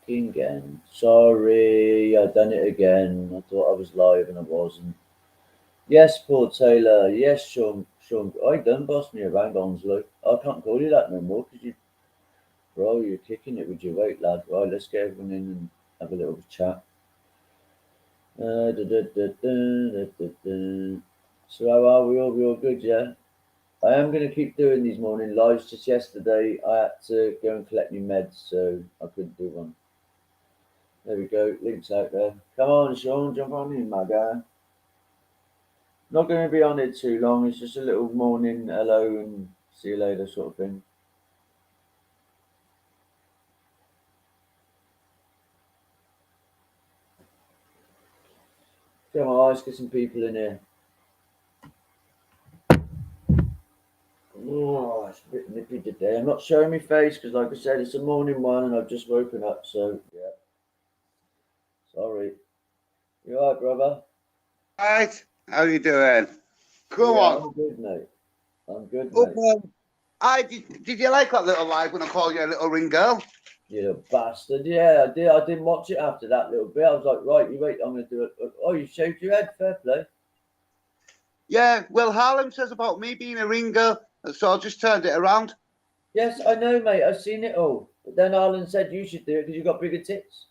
Again. Sorry, I done it again. I thought I was live and I wasn't. Yes, Paul Taylor. Yes, Sean. I done boss me around, Onslow. I can't call you that no more because you're kicking it with your weight, lad. Right, let's get everyone in and have a little chat. So how are we all? We all good, yeah? I am going to keep doing these morning lives. Just yesterday, I had to go and collect my meds, so I couldn't do one. There we go. Links out there. Come on, Sean, jump on in, my guy. Not going to be on it too long. It's just a little morning hello and see you later sort of thing. Come on, let's get some people in here. Oh, it's a bit nippy today. I'm not showing my face because, like I said, it's a morning one and I've just woken up. So yeah, sorry. You alright, brother? Right, how you doing? Come Yeah, on. I'm good, mate. I'm good, Up, mate. did you like that little live when I called you a little ring girl? You little bastard. Yeah, I did. I didn't watch it after that little bit. I was like, right, you wait. I'm going to do it. Oh, you shaved your head. Fair play. Yeah, well, Harlem says about me being a ring girl, so I just turned it around. Yes, I know, mate. I've seen it all. But then Arlen said you should do it because you got bigger tits.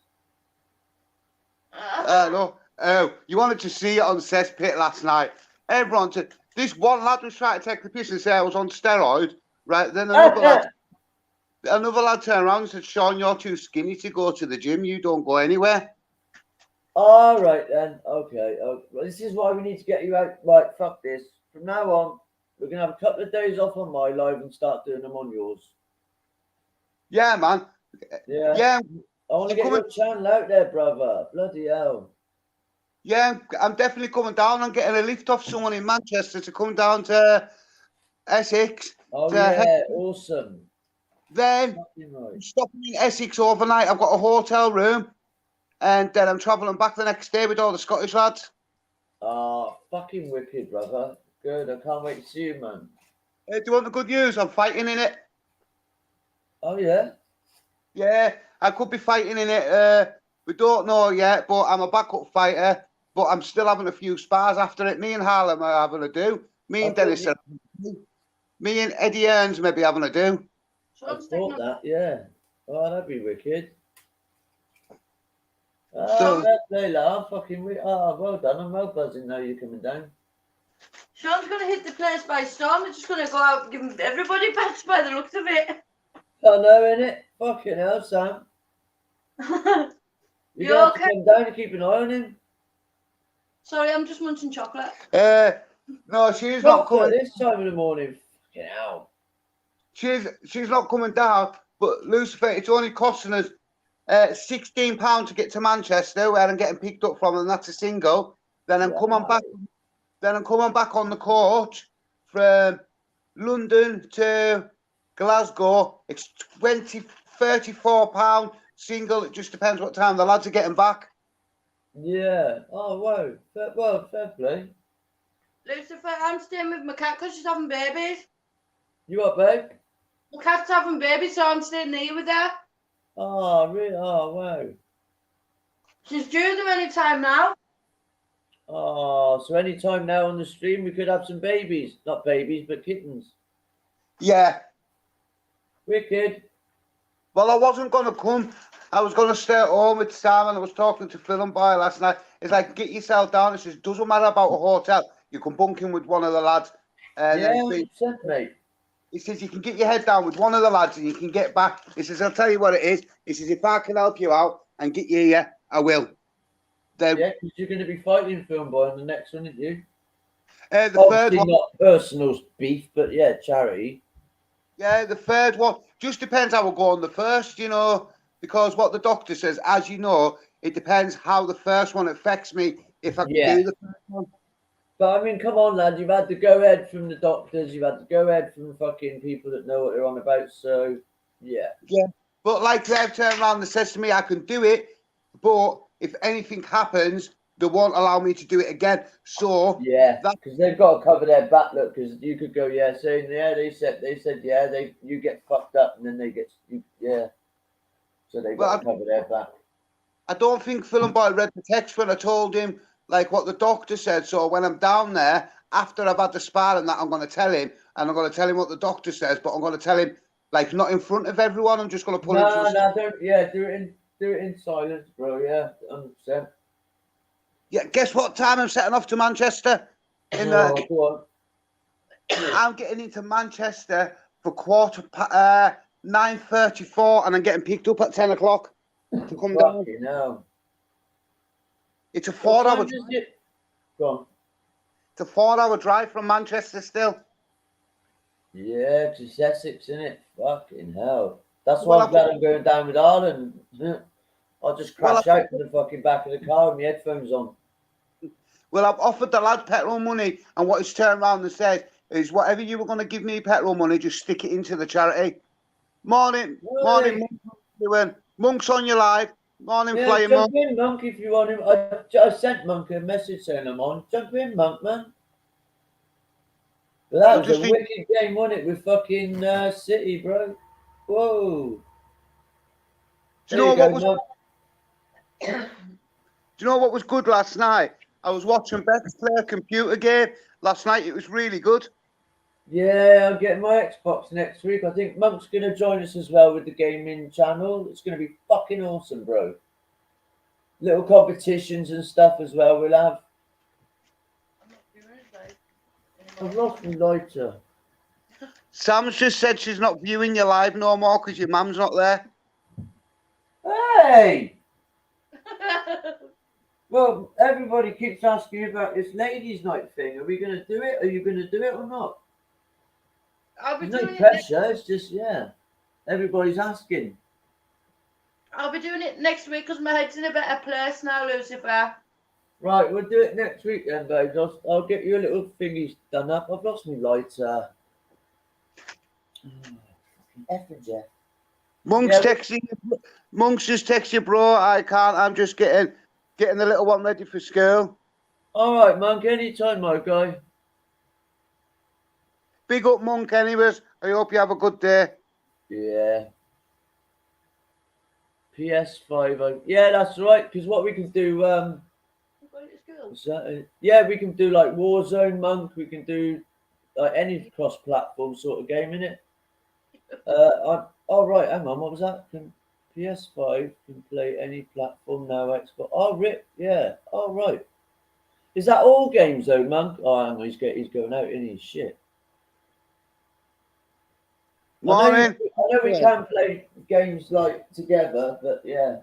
No. Oh, you wanted to see it on Cesspit last night. Everyone said, this one lad was trying to take the piss and say I was on steroid. Right, then another lad turned around and said, Sean, you're too skinny to go to the gym. You don't go anywhere. All right then. Okay. Well, this is why we need to get you out. Right. Fuck this. From now on, we're gonna have a couple of days off on my live and start doing them on yours. Yeah, man. Yeah. Yeah. I want to get your channel out there, brother. Bloody hell. Yeah, I'm definitely coming down. I'm getting a lift off someone in Manchester to come down to Essex. Oh To head. yeah. Awesome. Then Fucking right. I'm stopping in Essex overnight. I've got a hotel room, and then I'm travelling back the next day with all the Scottish lads. Ah, fucking wicked, brother. Good. I can't wait to see you, man. Do you want the good news? I'm fighting in it. Oh yeah. Yeah, I could be fighting in it. We don't know yet, but I'm a backup fighter. But I'm still having a few spars after it. Me and Harlem are having a do. Me and Dennis. Me and Eddie Earns maybe having a do. I thought that. Yeah. Oh, that'd be wicked. Oh, fair play, lad. Fucking well done. I'm well buzzing now you're coming down. Sean's going to hit the place by storm. They're just going to go out and give everybody bats by the looks of it. I know, innit? Fucking hell, Sam. You're going to have to come down and keep an eye on him. Sorry, I'm just munching chocolate. No, she's not coming. This time in the morning. Fucking hell. She's not coming down. But Lucifer, it's only costing us £16 to get to Manchester, where I'm getting picked up from, and that's a single. Then I'm coming back. Then I'm coming back on the coach from London to Glasgow. It's £34 single. It just depends what time the lads are getting back. Yeah. Oh, wow. Fair play. Lucifer, I'm staying with my cat because she's having babies. You what, babe? My cat's having babies, so I'm staying near with her. Oh, really? Oh, wow. She's due them any time now. Oh, so any time now on the stream we could have some babies. Not babies, but kittens. Yeah. Wicked. Well, I wasn't going to come. I was going to stay at home with Sam, and I was talking to Phil and Boy last night. It's like, get yourself down. It says, doesn't matter about a hotel. You can bunk in with one of the lads. Yeah, 100%, mate. He says, you can get your head down with one of the lads and you can get back. He says, I'll tell you what it is. He says, if I can help you out and get you here, I will. Yeah, because you're going to be fighting Film Boy on the next one, aren't you? The Obviously third one. Not personal beef, but yeah, charity. Yeah, the third one. Just depends how we go on the first, because what the doctor says, as you know, it depends how the first one affects me if I can do the first one. But I mean, come on, lad. You've had the go-ahead from the doctors. You've had the go-ahead from fucking people that know what they're on about. So, yeah. Yeah. But like they've turned around and says to me, I can do it. But if anything happens, they won't allow me to do it again. So yeah, because they've got to cover their back. Look, because you could go, saying, they said, you get fucked up, and then they get, yeah. So they've Well, got to cover their back. I don't think Phil Boy read the text when I told him like what the doctor said. So when I'm down there after I've had the sparring, that I'm going to tell him, and I'm going to tell him what the doctor says, but I'm going to tell him like not in front of everyone. I'm just going to pull him to the No, don't. Yeah, do it in silence, bro. Yeah, 100%. Yeah, guess what time I'm setting off to Manchester? Oh, go on. I'm getting into Manchester for 9:34, and I'm getting picked up at 10 o'clock to come down. Fucking hell. It's a What 4 hour. time does it? Go on. It's a 4 hour drive from Manchester still. Yeah, it's Essex, isn't it? Fucking hell. That's Well, why I'm glad I'm going down with Ireland. I'll just crash Well, out in the fucking back of the car with my headphones on. Well, I've offered the lad petrol money, and what he's turned around and said is, whatever you were going to give me petrol money, just stick it into the charity. Morning, Hey. Monk. Monk's on your live. Morning, Yeah, Flying jump Monk. in, Monk, if you want him. I sent Monk a message saying I'm on. Jump in, Monk, man. But that was a wicked game, wasn't it, with fucking City, bro? Whoa. Do you know what was good last night? I was watching Bex play a computer game last night. It was really good. Yeah, I'm getting my Xbox next week. I think Monk's going to join us as well with the gaming channel. It's going to be fucking awesome, bro. Little competitions and stuff as well we'll have. I've lost my lighter. Sam's just said she's not viewing your live no more because your mum's not there. Hey! Well, everybody keeps asking about this ladies' night thing. Are we going to do it? Are you going to do it or not? I'll be There's no doing pressure. It's just, yeah. Everybody's asking. I'll be doing it next week because my head's in a better place now, Lucifer. Right, we'll do it next week then, babes. I'll get you a little thingy done up. I've lost my lighter. Effing Jeff. Monk's texting. Monk's just texting you, bro. I can't. I'm just getting the little one ready for school. All right, Monk. Anytime, my guy. Big up, Monk. Anyways, I hope you have a good day. Yeah. PS5. Yeah, that's right. Because what we can do, yeah, we can do like Warzone, Monk. We can do like any cross-platform sort of game, innit? Oh right, hang on. What was that? PS5 can play any platform now. Xbox. Oh, rip. Yeah. Oh right. Is that all games though, Monk? Oh, hang on. He's going out in his shit. Morning. I know we can play games like together, but yeah.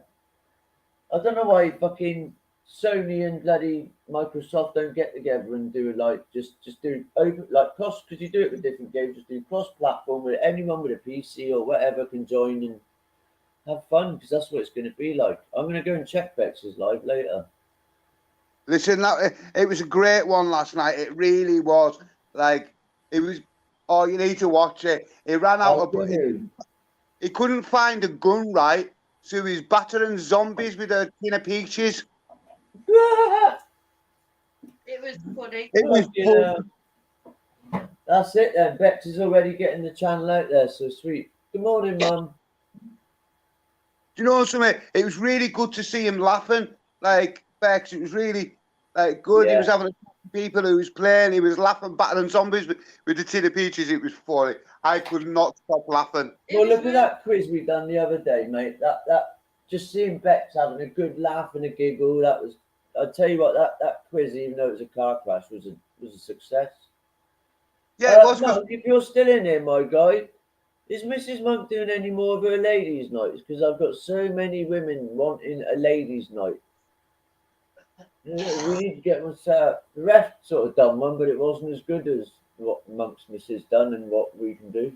I don't know why fucking Sony and bloody Microsoft don't get together and do like just do open like cross, because you do it with different games. Just do cross-platform where anyone with a PC or whatever can join and have fun, because that's what it's going to be like. I'm going to go and check Bex's live later. Listen, it was a great one last night. It really was. Like, it was. Oh, you need to watch it. He ran out of. He couldn't find a gun, right? So he's battering zombies with a tin of peaches. It was funny. It was fun. That's it then. Bex is already getting the channel out there, so sweet. Good morning, Mum. Do you know something? It was really good to see him laughing. Like, Bex, it was really good. Yeah. He was having people who was playing. He was laughing, battering zombies with the tin of peaches. It was funny. I could not stop laughing. Well, look at that quiz we done the other day, mate. That just seeing Bex having a good laugh and a giggle. That was. I'll tell you what. That quiz, even though it was a car crash, was a success. Yeah, it was. Monk, if you're still in here, my guy, is Mrs. Monk doing any more of her ladies' nights? Because I've got so many women wanting a ladies' night. We need to get one set up. The ref sort of done one, but it wasn't as good as what Monk's missus done and what we can do.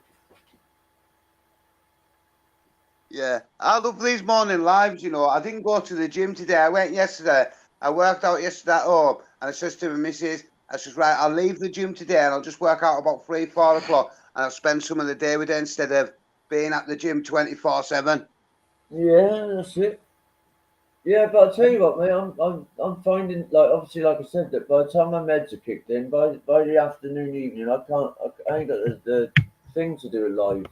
Yeah, I love these morning lives, you know. I didn't go to the gym today. I went yesterday. I worked out yesterday at home, and I said to my missus, I said, right, I'll leave the gym today and I'll just work out about 3-4 o'clock, and I'll spend some of the day with her instead of being at the gym 24/7. Yeah, that's it. Yeah, but I'll tell you what, mate, I'm finding, like, obviously, like I said, that by the time my meds are kicked in, by the afternoon, evening, I ain't got the thing to do live.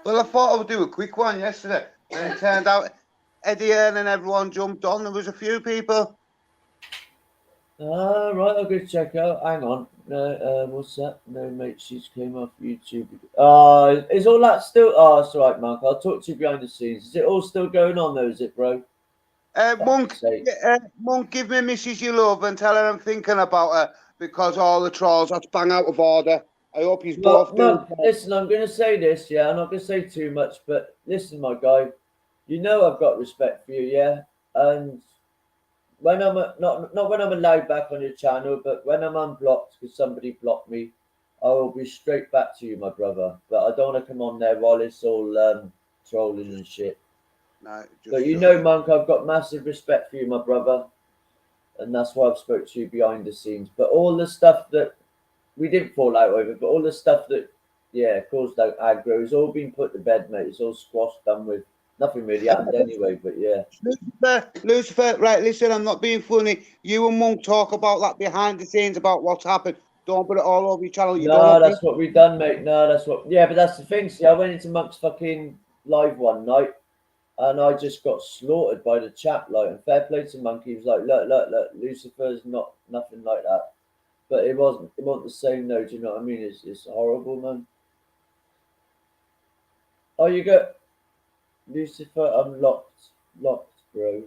Well, I thought I would do a quick one yesterday, and it turned out Eddie Earn and everyone jumped on. There was a few people. Right, I'll go check out. Hang on. No, what's that? No, mate, she's came off YouTube. Is all that still? Oh, that's all right, Mark. I'll talk to you behind the scenes. Is it all still going on, though, is it, bro? Monk, Sake. Monk, give me Mrs. You love and tell her I'm thinking about her because all the trolls that's bang out of order. I hope he's Well, both doing. Mark, listen, I'm going to say this, yeah? I'm not going to say too much, but listen, my guy, you know I've got respect for you, yeah? And when I'm not when I'm allowed back on your channel, but when I'm unblocked because somebody blocked me, I will be straight back to you, my brother. But I don't want to come on there while it's all trolling and shit. No, But you know, Monk, I've got massive respect for you, my brother, and that's why I've spoke to you behind the scenes. But all the stuff that we didn't fall out over, but all the stuff that, yeah, caused out aggro, it's all been put to bed, mate. It's all squashed, done with. Nothing really happened anyway, but yeah. Lucifer, right, listen, I'm not being funny. You and Monk talk about that behind the scenes about what's happened. Don't put it all over your channel. You No, don't want that's what we've done, mate. No, that's what. Yeah, but that's the thing. See, I went into Monk's fucking live one night, and I just got slaughtered by the chat. Like, and fair play to Monk. He was like, look, Lucifer's not nothing like that. But it wasn't the same. No, do you know what I mean? It's horrible, man. Oh, you go, Lucifer. I'm locked, bro.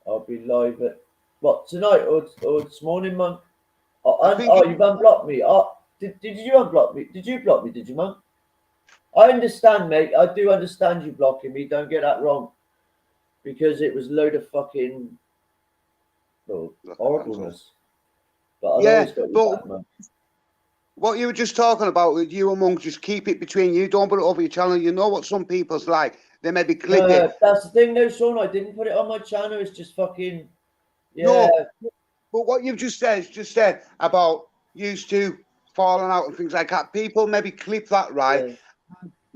I'll be live at what tonight or this morning, Monk. You've unblocked me. Did you unblock me? Did you block me? Did you, Monk? I understand, mate. I do understand you blocking me. Don't get that wrong. Because it was a load of fucking horribleness. But I've always got you back, man. What you were just talking about with you and Monk, just keep it between you. Don't put it over your channel. You know what some people's like. They may be clicking. That's the thing, though, Sean. I didn't put it on my channel. It's just fucking. Yeah. No, but what you've just said about used to falling out and things like that. People maybe clip that right. Yeah.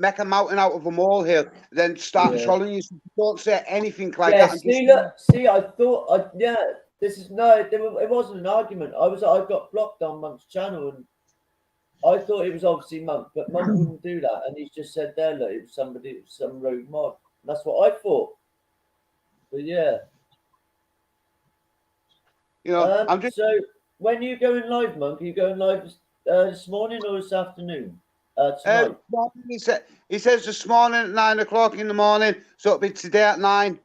Make a mountain out of a molehill, then start trolling you. Don't say anything like that. See, I thought, this is it wasn't an argument. I got blocked on Monk's channel, and I thought it was obviously Monk, but Monk wouldn't do that, and he's just said there, look, it was some rogue mod. That's what I thought. But yeah, you know, So when are you going live, Monk? Are you going live this morning or this afternoon? Tonight. He says this morning at 9 o'clock in the morning, so it'll be today at 9.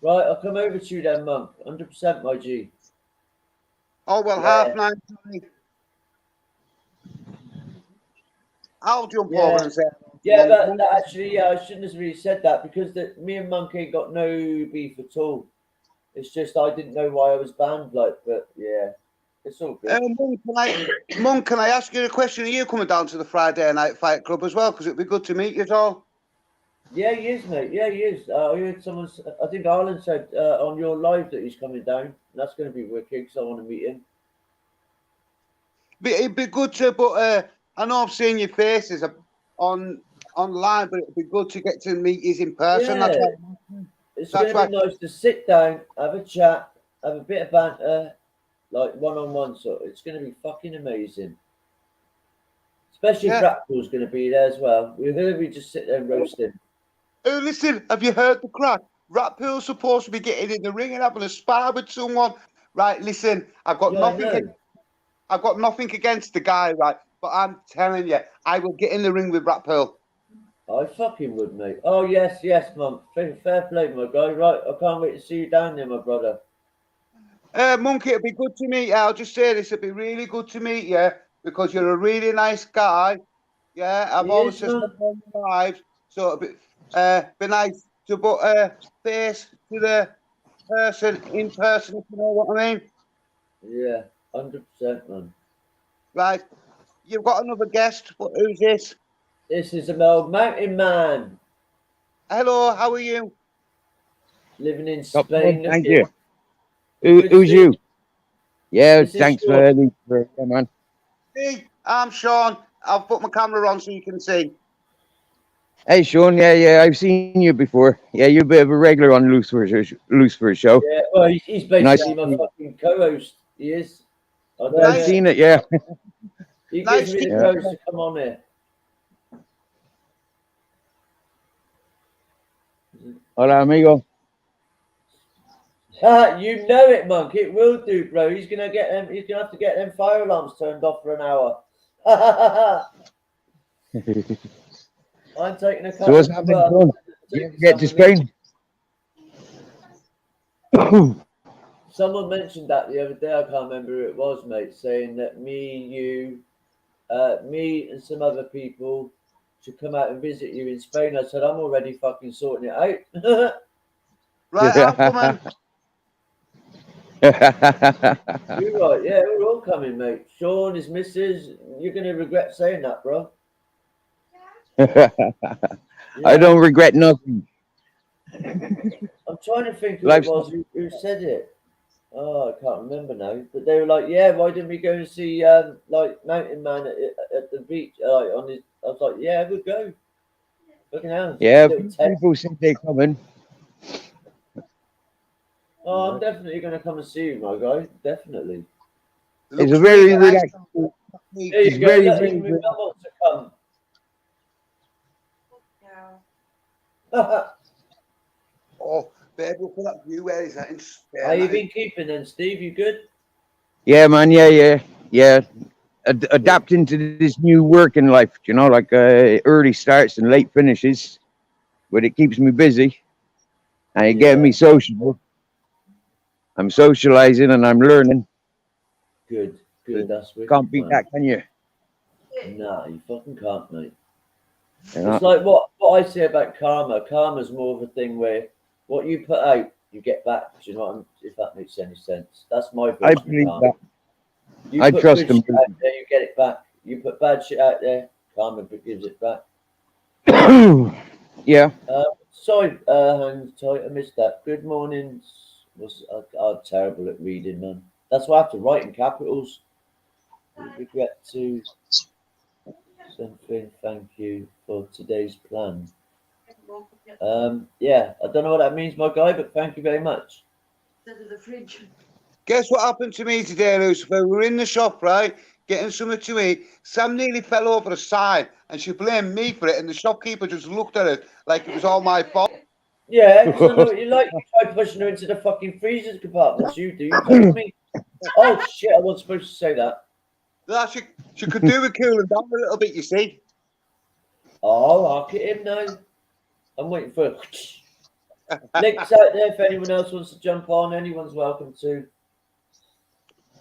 Right, I'll come over to you then, Monk. 100%, my G. Oh, well, 9:30. I'll jump over and say. Yeah, but actually, I shouldn't have really said that because me and Monk ain't got no beef at all. It's just I didn't know why I was banned, but yeah. It's all good. Monk, can I ask you a question? Are you coming down to the Friday Night Fight Club as well? Because it'd be good to meet you all. Yeah, he is, mate. Yeah, he is. I heard I think Arlen said on your live that he's coming down. That's going to be wicked because I want to meet him. It'd be good to, but I know I've seen your faces online, but it'd be good to get to meet you in person. Yeah. It's going to be nice to sit down, have a chat, have a bit of banter. Like one-on-one, so it's going to be fucking amazing. Especially if Ratpool's going to be there as well. We just sit there and roast him. Oh, listen, have you heard the crack? Ratpool's supposed to be getting in the ring and having a spar with someone. Right, listen, I've got nothing against the guy, right? But I'm telling you, I will get in the ring with Ratpool. I fucking would, mate. Oh, yes, Mum. Fair play, my guy. Right, I can't wait to see you down there, my brother. Monkey, it'd be good to meet you. I'll just say this, it'd be really good to meet you because you're a really nice guy. Yeah, I've always just on your lives, so it'd be nice to put a face to the person in person, if you know what I mean. Yeah, 100%, man. Right, you've got another guest. Who's this? This is an old mountain man. Hello, how are you? Living in Spain. Thank you. Who's you? Yeah, thanks for man. Hey, I'm Sean. I'll put my camera on so you can see. Hey, Sean. Yeah, I've seen you before. Yeah, you're a bit of a regular on Lucifer's show. Yeah, well, he's basically my fucking co-host. He is. I've seen it, yeah. He gives me the codes to come on here. Hola, amigo. You know it, Monk. It will do, bro. He's gonna get them. He's gonna have to get them fire alarms turned off for an hour. I'm taking a So couple. what's happening, Sean? You ever get to Spain? Someone mentioned that the other day. I can't remember who it was, mate. Saying that me and some other people should come out and visit you in Spain. I said I'm already fucking sorting it out. Right, I'm coming. You're right. Yeah, we're all coming, mate. Sean, his missus. You're gonna regret saying that, bro. I don't regret nothing. I'm trying to think who Life's it was who said it. Oh, I can't remember now. But they were like, "Yeah, why didn't we go and see like Mountain Man at the beach? On his?" I was like, "Yeah, we'll go." Fucking hell. Yeah, Little tent. people think they're coming. Oh, I'm definitely gonna come and see you, my guy. Definitely. It's Looks a very really nice. relaxed. There It's you go. very, Look, very, even my very- mum wants to come. Oh, babe, look at that view. Where is that? In Spain, How you that is. been keeping then, Steve? You good? Yeah, man. Yeah. Adapting to this new working life, you know, like early starts and late finishes, but it keeps me busy and it gets me sociable. I'm socializing and I'm learning. Good. That's wicked. Can't beat man. that, can you? Nah, you fucking can't, mate. You know? It's like what I say about karma. Karma's more of a thing where what you put out, you get back. Do you know what I'm, if that makes any sense? That's my version I of believe karma. that. You I put trust good them. shit out there, you get it back. You put bad shit out there, karma gives it back. Yeah. Sorry, hang tight, I missed that. Good morning. I'm terrible at reading, man. That's why I have to write in capitals. Regret to something. Thank you for today's plan. Yeah, I don't know what that means, my guy, but thank you very much. Instead of the fridge. Guess what happened to me today, Lucifer? We were in the shop, right, getting something to eat. Sam nearly fell over a sign, and she blamed me for it, and the shopkeeper just looked at it like it was all my fault. Yeah, because I know what you like. You try pushing her into the fucking freezer compartments. You do. You told me. Oh shit! I wasn't supposed to say that. That she could do with cooling down a little bit, you see. Oh, I'll get him now. I'm waiting for. Links out there if anyone else wants to jump on. Anyone's welcome to.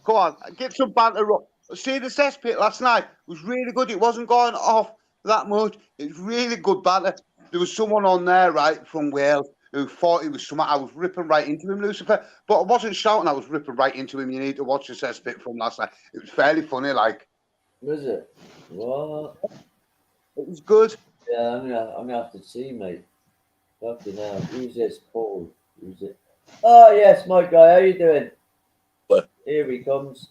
Come on, get some banter up. See the cesspit last night was really good. It wasn't going off that much. It was really good banter. There was someone on there, right, from Wales who thought he was something. I was ripping right into him, Lucifer. But I wasn't shouting. I was ripping right into him. You need to watch the cesspit from last night. It was fairly funny, like. Was it? What? It was good. Yeah, I'm gonna have to see, mate. Fucking hell. Who's this? Paul. Who's it? Oh yes, my guy. How you doing? What? Here he comes.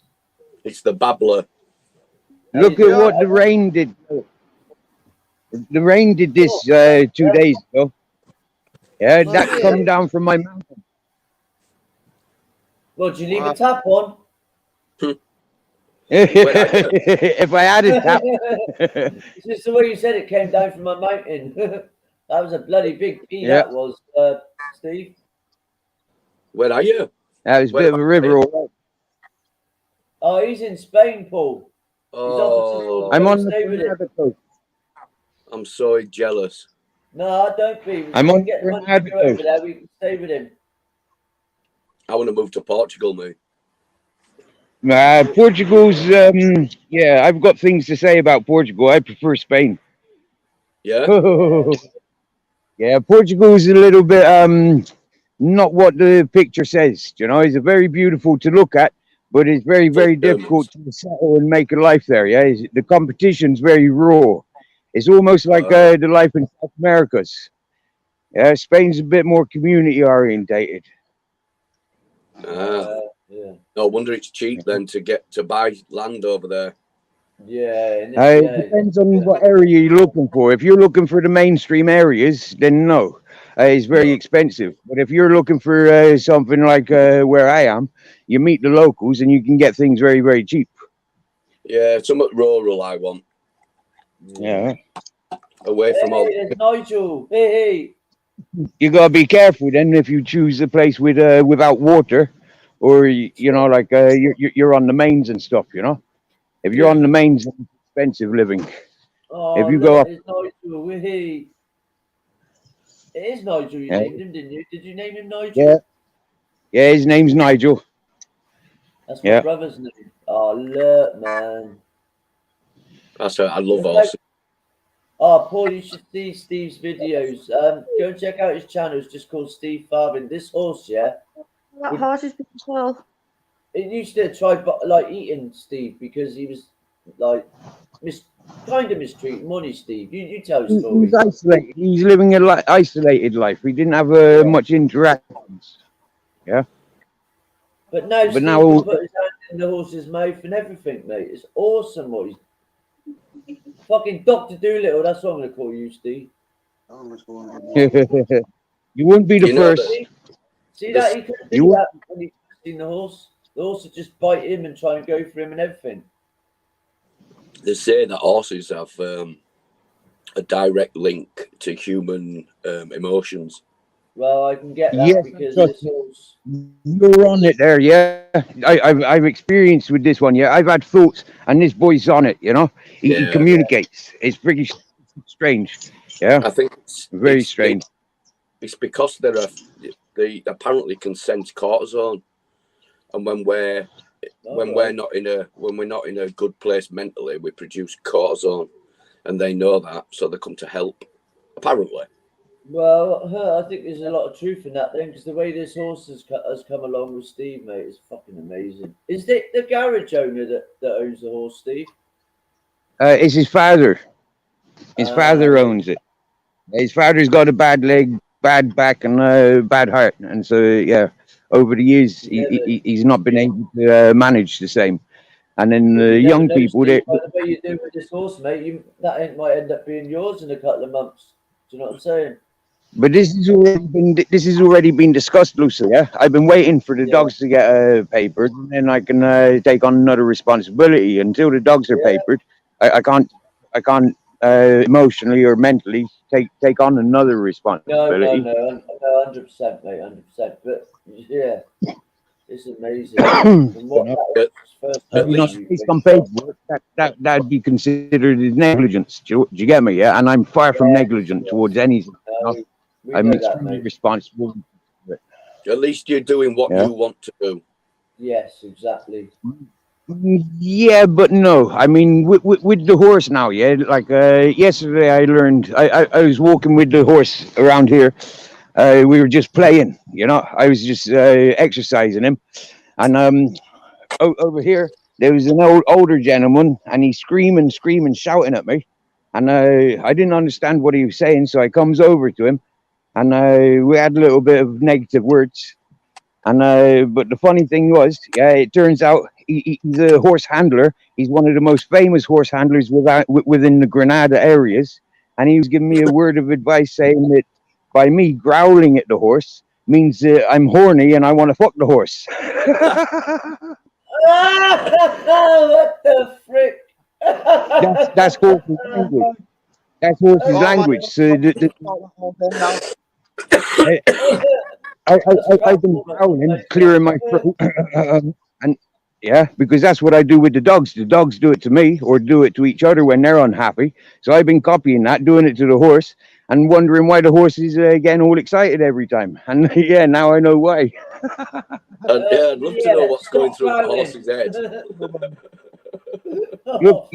It's the babbler. Look at what the rain did. The rain did this 2 days ago. Yeah, that come down from my mountain. Well, do you leave a tap on? If I had a tap. It's just the way you said it came down from my mountain. That was a bloody big pea, Yeah. that was, Steve. Where are you? That was a bit of a river, all right. Oh, he's in Spain, Paul. Oh, I'm on Stay with it. the coast. I'm so jealous. No, don't be. We I'm can on get the money to Granada go over coast. there. We can stay with him. I want to move to Portugal, mate. Portugal's, yeah, I've got things to say about Portugal. I prefer Spain. Yeah? Yeah, Portugal's a little bit, not what the picture says. You know, it's very beautiful to look at, but it's very, very difficult to settle and make a life there. Yeah, the competition's very raw. It's almost like the life in South America's. Yeah, Spain's a bit more community orientated. Yeah. No wonder it's cheap then to buy land over there. Yeah. And It depends on what area you're looking for. If you're looking for the mainstream areas, then no, it's very expensive. But if you're looking for something like where I am, you meet the locals and you can get things very, very cheap. Yeah, somewhat rural I want. Yeah. Away from all. Hey, there's Nigel. Hey. you gotta be careful then if you choose a place with without water, or you know, like you're on the mains and stuff. You know, if you're on the mains, it's expensive living. Oh, If you look, go up, it's Nigel. Wee. It is Nigel. You yeah, named him, didn't you? Did you name him Nigel? yeah, yeah, his name's Nigel. That's my Yeah, brother's name. Oh, look, man. That's it. I love Look how- horses. Oh, Paul, you should see Steve's videos. Go and check out his channel. It's just called Steve Farthing. This horse, yeah, That horse is beautiful. it used to try like eating Steve because he was like kind of mistreating money. Steve, you tell his story. he's isolated. He's living a isolated life. He didn't have much interactions. Yeah, But now but Steve now can put his hand in the horse's mouth and everything, mate. It's awesome what he's fucking Dr. Doolittle. That's what I'm gonna call you, Steve. you wouldn't be the You know first. that- See that he couldn't You do would- that when he seen the horse. The horse would just bite him and try and go for him and everything. They say that horses have a direct link to human emotions. Well, I can get that Yes, because trust this horse. You're on it there, yeah. I've experienced with this one, yeah. I've had thoughts, and this boy's on it. You know, he Yeah. communicates. It's pretty strange, yeah. I think Very strange. It's because they apparently can sense cortisone, and when we're not in a good place mentally, we produce cortisone, and they know that, so they come to help. Apparently, Well, I think there's a lot of truth in that then, because the way this horse has come along with Steve, mate, is fucking amazing. Is it the garage owner that owns the horse, Steve? It's his father. His father owns it. His father's got a bad leg, bad back, and bad heart, and so yeah, over the years he's not been able to manage the same. And then the You never young know, people, Steve, they by the way you do with this horse, mate, that might end up being yours in a couple of months. Do you know what I'm saying? But this has already been discussed, Lucy. Yeah, I've been waiting for the Yeah. dogs to get papered, and then I can take on another responsibility. Until the dogs are Yeah. papered, I can't emotionally or mentally take on another No, responsibility. 100%, mate, 100%. But yeah, it's amazing. From what that was first At You know, least- based on paperwork, that'd be considered as negligence. Do you get me? Yeah, and I'm far from Yeah, negligent yeah. towards anything. No, we I'm know that, extremely mate. responsible. at least you're doing what Yeah. you want to do. Yes, exactly. Yeah, but no. I mean, with the horse now, yeah. Like yesterday, I learned. I was walking with the horse around here. We were just playing, you know. I was just exercising him, and over here there was an older gentleman, and he's screaming, shouting at me, and I didn't understand what he was saying, so I comes over to him, and we had a little bit of negative words. And but the funny thing was, yeah, it turns out he's a horse handler. He's one of the most famous horse handlers within the Granada areas. And he was giving me a word of advice, saying that by me growling at the horse means I'm horny and I want to fuck the horse. What the frick? That's horse's language. That's horse's language. So I've been growling, clearing my throat, and yeah, because that's what I do with the dogs. The dogs do it to me or do it to each other when they're unhappy. So I've been copying that, doing it to the horse, and wondering why the horse is getting all excited every time. And yeah, now I know why. And yeah, I'd love to know what's going through the horse's head. Look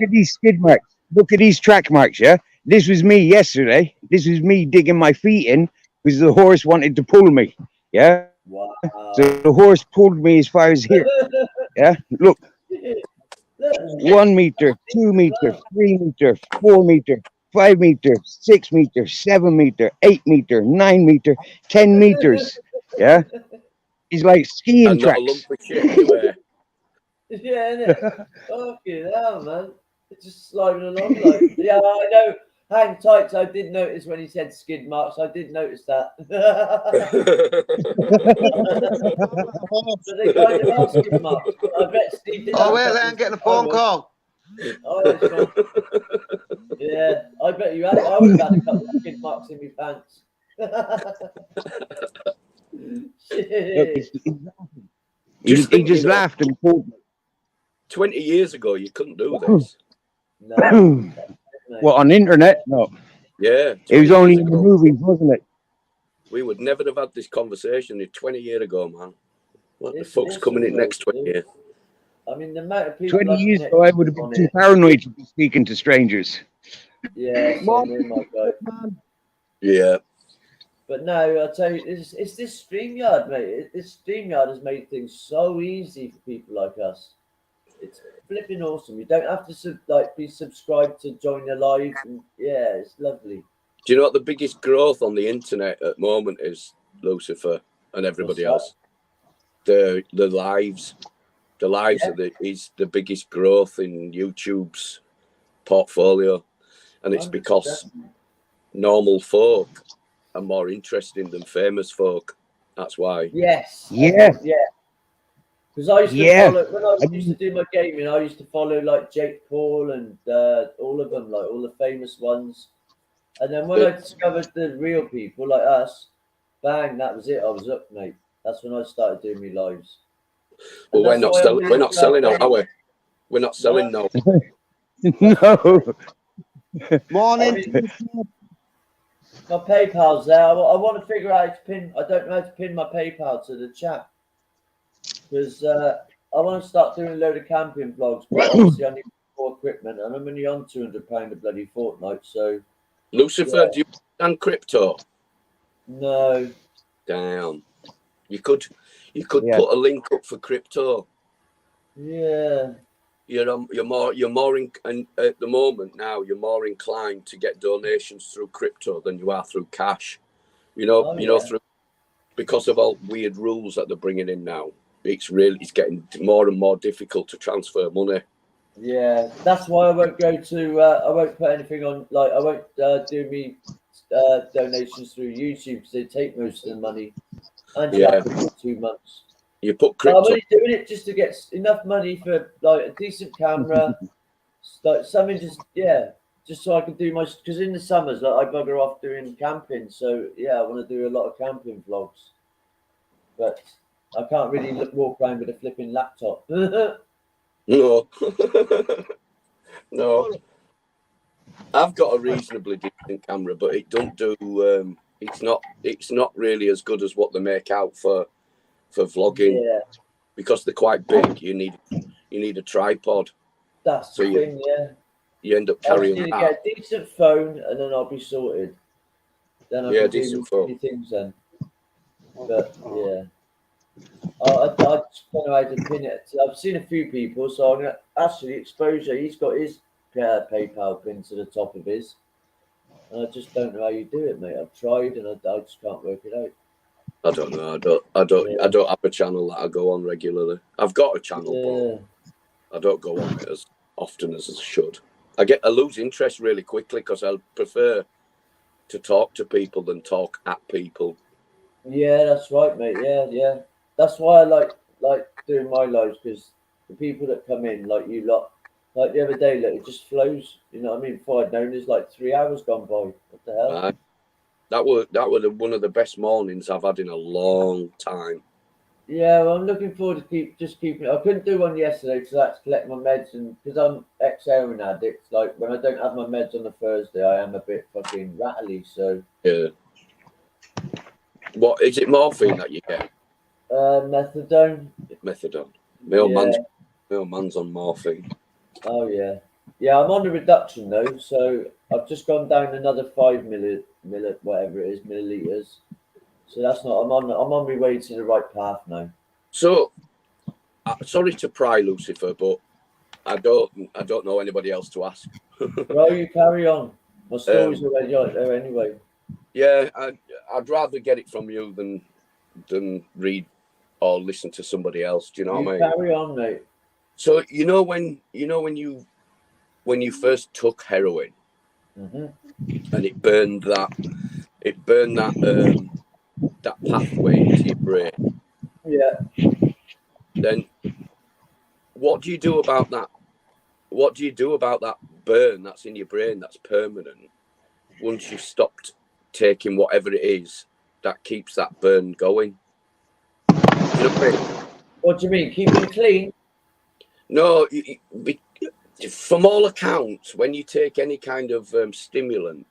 at these skid marks. Look at these track marks. Yeah, this was me yesterday. This was me digging my feet in because the horse wanted to pull me. Yeah. Wow. So the horse pulled me as far as here. Yeah. Look. 1 meter, 2 meter, 3 meter, 4 meter, 5 meter, 6 meter, 7 meter, 8 meter, 9 meter, 10 meters. Yeah. It's like skiing And not a tracks. lump of shit anywhere. Yeah, innit? Fucking hell, man. It's just sliding along like. Yeah, I know. Hang tight. I did notice when he said skid marks. I did notice that. But they kind of are skid marks. I bet Steve did. Oh, have wait, a there, couple I'm getting a of- phone call. Oh, it's fine. Yeah, I bet you had. I would have had a couple of skid marks in my pants. Shit. He think, just you know, laughed and called me. 20 years ago, you couldn't do this. No, mate. What, on internet? No. Yeah. It 20 was only years in the ago. movies, wasn't it? We would never have had this conversation 20 years ago, man. What the It's- fuck's it's coming in all next right, 20 dude. years? I mean, the amount of people 20 I've years ago, I would have connected been on too it. paranoid to be speaking to strangers. Yeah, same here, my guy. Yeah. But no, I tell you, it's this StreamYard, mate. This StreamYard has made things so easy for people like us. It's flipping awesome. You don't have to be subscribed to join the live, and yeah, it's lovely. Do you know what the biggest growth on the internet at the moment is, Lucifer and everybody What's else? The lives. The lives Yeah. is the biggest growth in YouTube's portfolio. And it's because 100%. normal folk are more interesting than famous folk. That's why. Yes. Yeah. Yeah. Because I used to Yeah. follow when I used to do my gaming. I used to follow like Jake Paul and all of them, like all the famous ones. And then when I discovered the real people like us, bang, that was it. I was up, mate. That's when I started doing my lives. Well, And that's why I'm we're not selling now, really are we? We're not selling now. No. Morning. My PayPal's there. I want to figure out how to pin. I don't know how to pin my PayPal to the chat because I want to start doing a load of camping vlogs. But obviously, I need more equipment, and I'm only on £200 a bloody fortnight. So, Lucifer, Yeah. do you understand crypto? no. Damn. You could Yeah. put a link up for crypto. Yeah. You're more and at the moment now you're more inclined to get donations through crypto than you are through cash. You know, Yeah. through because of all weird rules that they're bringing in now. It's getting more and more difficult to transfer money. Yeah. That's why I won't go to. I won't put anything on. Like I won't do me donations through YouTube because they take most of the money. And you have to for 2 months. You put I'm crypto. only doing it just to get enough money for like a decent camera, like something just so I can do my. Because in the summers, like I bugger off doing camping, so yeah, I want to do a lot of camping vlogs, but I can't really walk around with a flipping laptop. No. No. I've got a reasonably decent camera, but it don't do. It's not really as good as what they make out for vlogging. Yeah, Because they're quite big. You need a tripod. that's So the thing. Yeah, You end up I just carrying need to that. get a decent phone, and then I'll be sorted. Then I Yeah, can decent do phone. many things then. But yeah. I just don't know how to pin it. I've seen a few people, so I'm gonna actually Exposure. He's got his PayPal pin to the top of his, and I just don't know how you do it, mate. I've tried and I just can't work it out. I don't know. I don't have a channel that I go on regularly. I've got a channel, but I don't go on it as often as I should. I lose interest really quickly because I prefer to talk to people than talk at people. Yeah, that's right, mate. Yeah. That's why I like doing my lives because the people that come in, like you lot, like the other day, look, it just flows. You know what I mean? Before I'd known, there's like 3 hours gone by. What the hell? That was one of the best mornings I've had in a long time. Yeah, well, I'm looking forward to keeping. I couldn't do one yesterday because I had to collect my meds, and because I'm ex-heroin addict, like when I don't have my meds on a Thursday, I am a bit fucking rattly. So Yeah. What is it? Morphine that you get? methadone. Methadone. My old man's on morphine. Oh yeah. I'm on the reduction though, so I've just gone down another 5 whatever it is, milliliters. So that's not. I'm on my way to the right path now. So, sorry to pry, Lucifer, but I don't know anybody else to ask. Well, you carry on. My story's already out there anyway. Yeah, I'd rather get it from you than read or listen to somebody else. Do you know what I mean? Carry on, mate. So when you first took heroin, and it burned that pathway into your brain. Yeah. Then what do you do about that? What do you do about that burn that's in your brain that's permanent once you've stopped taking whatever it is that keeps that burn going. You know what I mean? What do you mean? Keep it clean? No, from all accounts, when you take any kind of stimulant,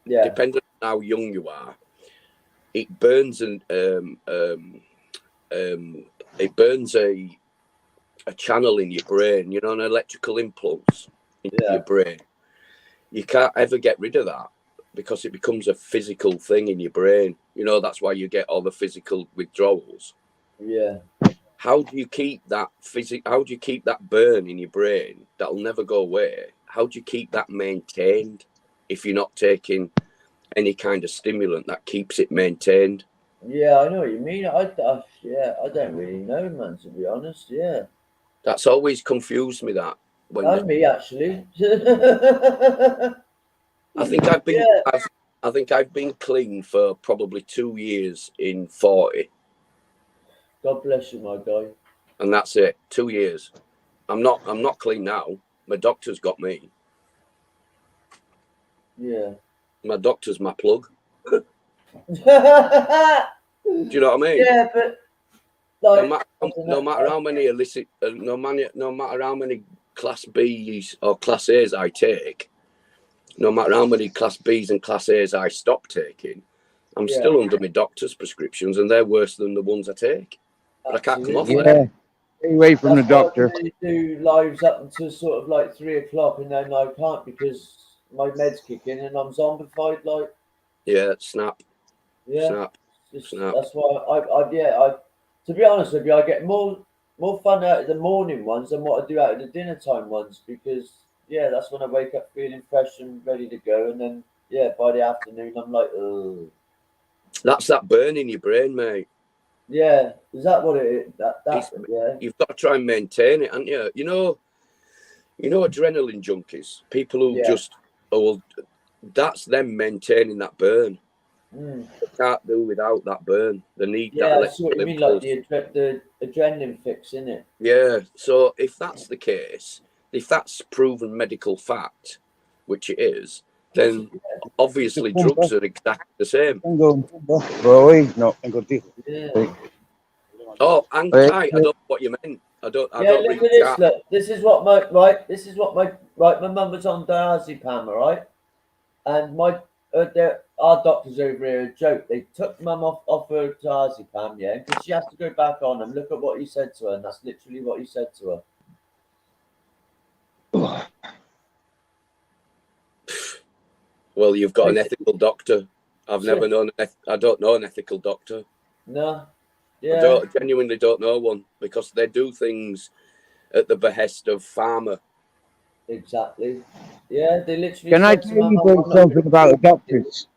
Yeah. depending on how young you are, it burns it burns a channel in your brain, you know, an electrical impulse in your brain. You can't ever get rid of that because it becomes a physical thing in your brain. You know, that's why you get all the physical withdrawals. Yeah. How do you keep that how do you keep that burn in your brain that'll never go away? How do you keep that maintained if you're not taking any kind of stimulant that keeps it maintained? Yeah, I know what you mean. I don't really know, man, to be honest. Yeah. That's always confused me, that when And me, actually. I think I've been Yeah. I think I've been clean for probably 2 years in 40, God bless you, my guy. and that's it. 2 years. I'm not clean now. My doctor's got me. Yeah. My doctor's my plug. Yeah, Do you know what I mean? but like, No matter how many illicit, no matter how many Class B's or Class A's I take, no matter how many Class B's and Class A's I stop taking, I'm still under my doctor's prescriptions, and they're worse than the ones I take. But I can't come off absolutely. them. Yeah, stay away from That's the why doctor. I do lives up until sort of like 3 o'clock, and then I can't because my meds kick in and I'm zombified. Like, Yeah, snap. Snap. Snap. That's why I to be honest with you, I get more fun out of the morning ones than what I do out of the dinner time ones, because that's when I wake up feeling fresh and ready to go, and then by the afternoon I'm like, oh. That's that burn in your brain, mate. Yeah, is that what it is? That's You've got to try and maintain it, haven't you? You know, adrenaline junkies, people who that's them maintaining that burn. They can't do without that burn. They need that. I see what you mean, like the adrenaline fix, innit? Yeah. So if that's the case, if that's proven medical fact, which it is, then obviously drugs are exactly the same. Yeah. Oh, hang tight. I don't know what you meant. I don't Look read at this. chat. Look, this is what my my mum was on diazepam, right? And our doctors over here a joke. They took mum off her diazepam, because she has to go back on. And look at what he said to her, and that's literally what he said to her. Well, you've got an ethical doctor. I've never known. I don't know an ethical doctor. No. I genuinely don't know one, because they do things at the behest of pharma. Exactly. Yeah, they literally. Can I tell you something about the doctors?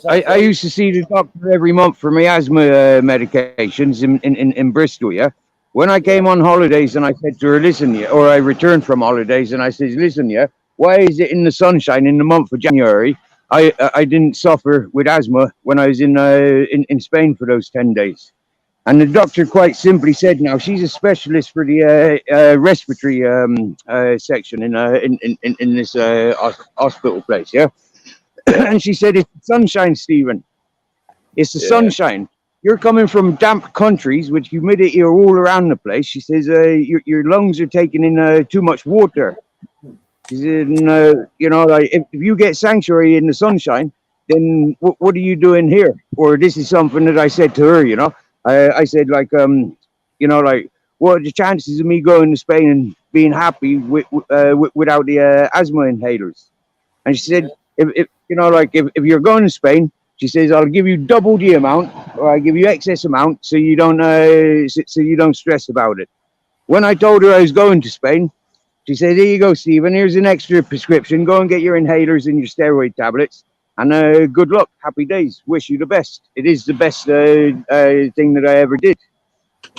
I used to see the doctor every month for my asthma medications in Bristol, yeah? When I came on holidays and I said to her, listen, or I returned from holidays and I said, listen, why is it in the sunshine in the month of January I didn't suffer with asthma when I was in Spain for those 10 days? And the doctor quite simply said, now she's a specialist for the respiratory section in this hospital place, yeah? And she said, it's the sunshine, Stephen. It's the sunshine. You're coming from damp countries with humidity all around the place. She says, your lungs are taking in too much water. She said, like if you get sanctuary in the sunshine, then what are you doing here? Or this is something that I said to her, I said, like, like, what are the chances of me going to Spain and being happy without the asthma inhalers? And she said, if you're going to Spain, she says, I'll give you double the amount, or I'll give you excess amount, so you don't stress about it. When I told her I was going to Spain, she said, here you go, Stephen, here's an extra prescription. Go and get your inhalers and your steroid tablets. And good luck. Happy days. Wish you the best. It is the best thing that I ever did.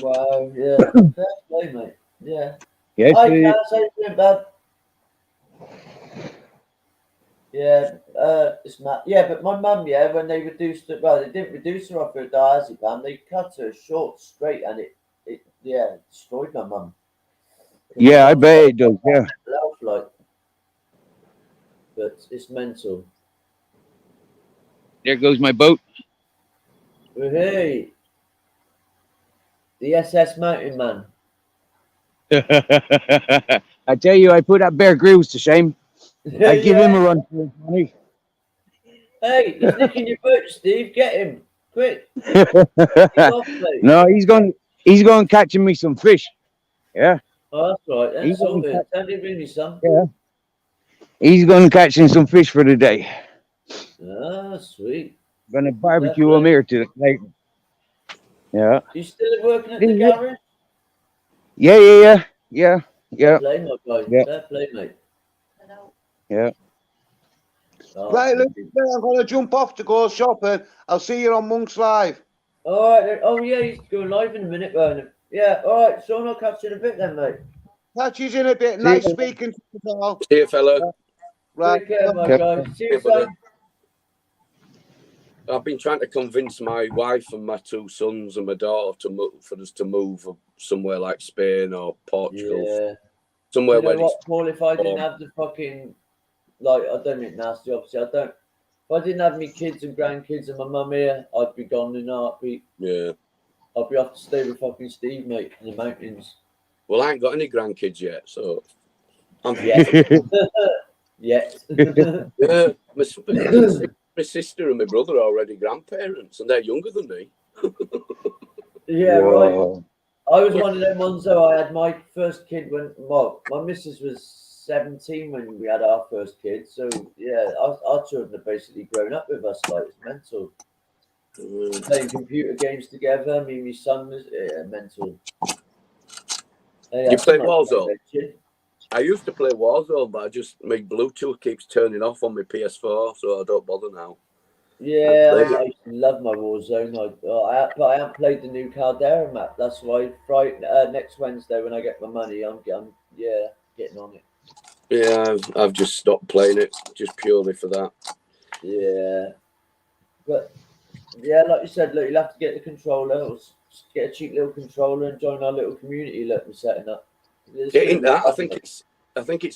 Wow, yeah. Fair play, mate. Yeah. Yes, I can't say anything about. Yeah, it's not. Yeah, but my mum, when they reduced it, well, they didn't reduce her off her diazepam. They cut her short, straight, and it destroyed my mum. Yeah, I bet it does. Yeah. But it's mental. There goes my boat. Oh, hey, the SS Mountain Man. I tell you, I put that Bear Grylls to shame. I give him a run for his money. Hey, he's nicking your boat, Steve. Get him quick. He's off, mate. No, he's going catching me some fish. Yeah, Oh, that's right. Then He's sort on it. Tell him bring me some. yeah. He's going catching some fish for the day. Ah, sweet. Gonna barbecue him here tonight. Yeah. You still working at the Yeah. garage? Yeah. Fair play, my guy. Yeah. Fair play, mate. Yeah. Oh, Right, thank look, you. I'm going to jump off to go shopping. I'll see you on Monk's Live. All right. Then. Oh, yeah, he's going live in a minute, Bernard. Yeah. All right. Sean, I'll catch you in a bit then, mate. Catch you in a bit. See Nice you. speaking to you all. See you, fella. Right. Take care, my Yeah. guy. See you, Yeah, buddy. son. I've been trying to convince my wife and my two sons and my daughter to move, for us to move somewhere like Spain or Portugal, Yeah. somewhere You know where what, it's Paul? If I didn't warm. have the fucking, like, I don't mean nasty, obviously, I don't. If I didn't have me kids and grandkids and my mum here, I'd be gone in a heartbeat. Yeah. I'd be off to stay with fucking Steve, mate, in the mountains. Well, I ain't got any grandkids yet, so I'm Yet. yeah. My sister and my brother are already grandparents, and they're younger than me. Yeah, right. Whoa. I was one of them ones though. I had my first kid when my missus was 17 when we had our first kid. So yeah, our children are basically grown up with us. Like, it's mental. Playing computer games together. Me and my son was mental. You play Warzone? I used to play Warzone, but my Bluetooth keeps turning off on my PS4, so I don't bother now. Yeah, I I used to love my Warzone. But I haven't played the new Caldera map. That's why next Wednesday when I get my money, I'm getting on it. Yeah, I've just stopped playing it just purely for that. Yeah, but yeah, like you said, look, you'll have to get the controller, or get a cheap little controller, and join our little community. Look, we're setting up. Getting that, I think it's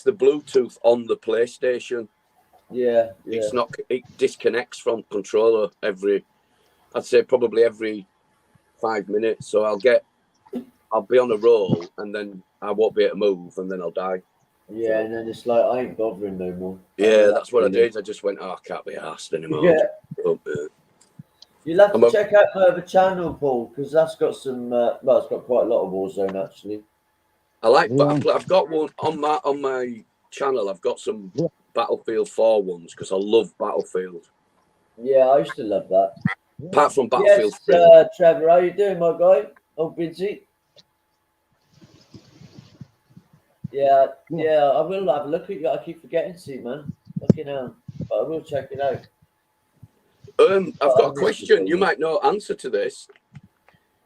the Bluetooth on the PlayStation. Yeah. It's not. It disconnects from controller I'd say probably every 5 minutes. So I'll be on a roll, and then I won't be able to move, and then I'll die. Yeah, and then it's like I ain't bothering no more. Yeah, that's what I did. I just went, I can't be arsed anymore. Yeah. You'll have to check out my other channel, Paul, because that's got some. It's got quite a lot of Warzone actually. But I've got one on my channel. I've got some Battlefield 4 ones because I love Battlefield. Yeah, I used to love that. Apart from Battlefield 3. Yes, Trevor, how you doing, my guy? Oh, busy. Yeah, I will have a look at you. I keep forgetting to see, man. Fucking hell. But I will check it out. I've got a question. You might know answer to this.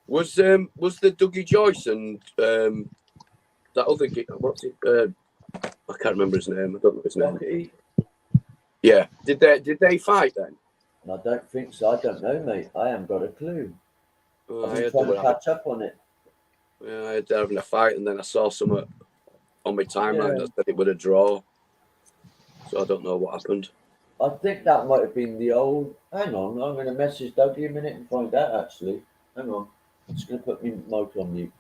Was the Dougie Joyce and that other what's it? I can't remember his name. I don't know his name. Doherty? Yeah. Did they fight then? I don't think so. I don't know, mate. I haven't got a clue. Oh, I've been trying to catch up on it. Yeah, I had having a fight, and then I saw something on my timeline that said it would a draw. So I don't know what happened. I think that might have been the old. Hang on, I'm going to message Dougie a minute and find out. Actually, hang on. I'm just going to put my mic on mute.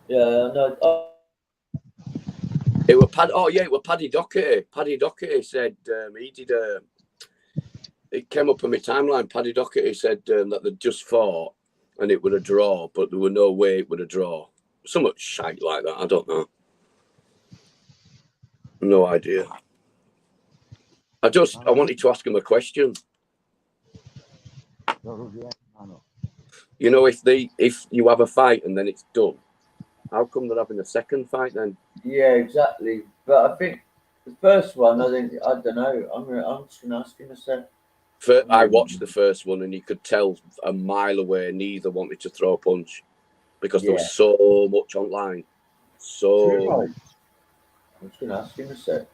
Yeah, no. It was Paddy Doherty. Paddy Doherty said he did it came up on my timeline. Paddy Doherty said that they'd just fought and it would a draw, but there were no way it would a draw. So much shite like that. I don't know. No idea. I wanted to ask him a question. You know, if you have a fight and then it's done, how come they're having a second fight then? Yeah, exactly. But I think the first one, I don't know. I'm just gonna ask him a sec. I watched the first one and you could tell a mile away neither wanted to throw a punch because there was so much online. So I'm just gonna ask him a sec.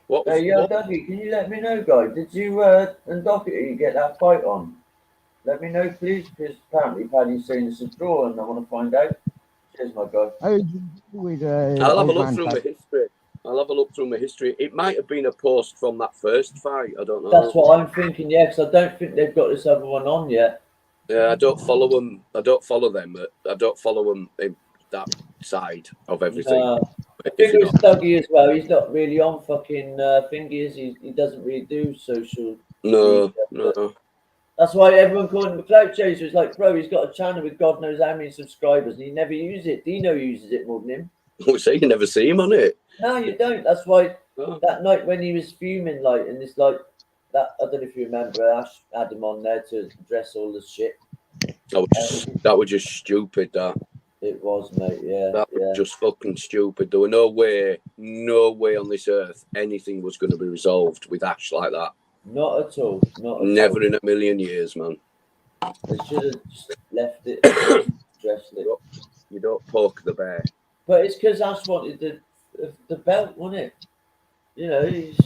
What? Hey, Dougie, can you let me know, guy? Did you and Doherty get that fight on? Let me know, please, because apparently Paddy's saying it's a draw, and I want to find out. Cheers, my guy. I'll have a look through my history. I'll have a look through my history. It might have been a post from that first fight. I don't know. That's what I'm thinking. Yeah, because I don't think they've got this other one on yet. Yeah, I don't follow them. I don't follow them in that side of everything. I think it was Dougie as well. He's not really on fucking thingy, is he? He doesn't really do social. No, media, no. That's why everyone called him a clout chaser. It's like, bro, he's got a channel with God knows how many subscribers, and he never uses it. Dino uses it more than him. We say you never see him on it. No, you don't. That's why Oh. that night when he was fuming, like, and it's like that. I don't know if you remember. Ash had him on there to address all the shit. That was just stupid. That It was, mate. Yeah, that yeah. was just fucking stupid. There were no way on this earth anything was going to be resolved with Ash like that. Not at all. Not at Never all. in a million years, man. They should have just left it, addressed it. You don't poke the bear. But it's because Ash wanted the belt, wasn't it? You know, he's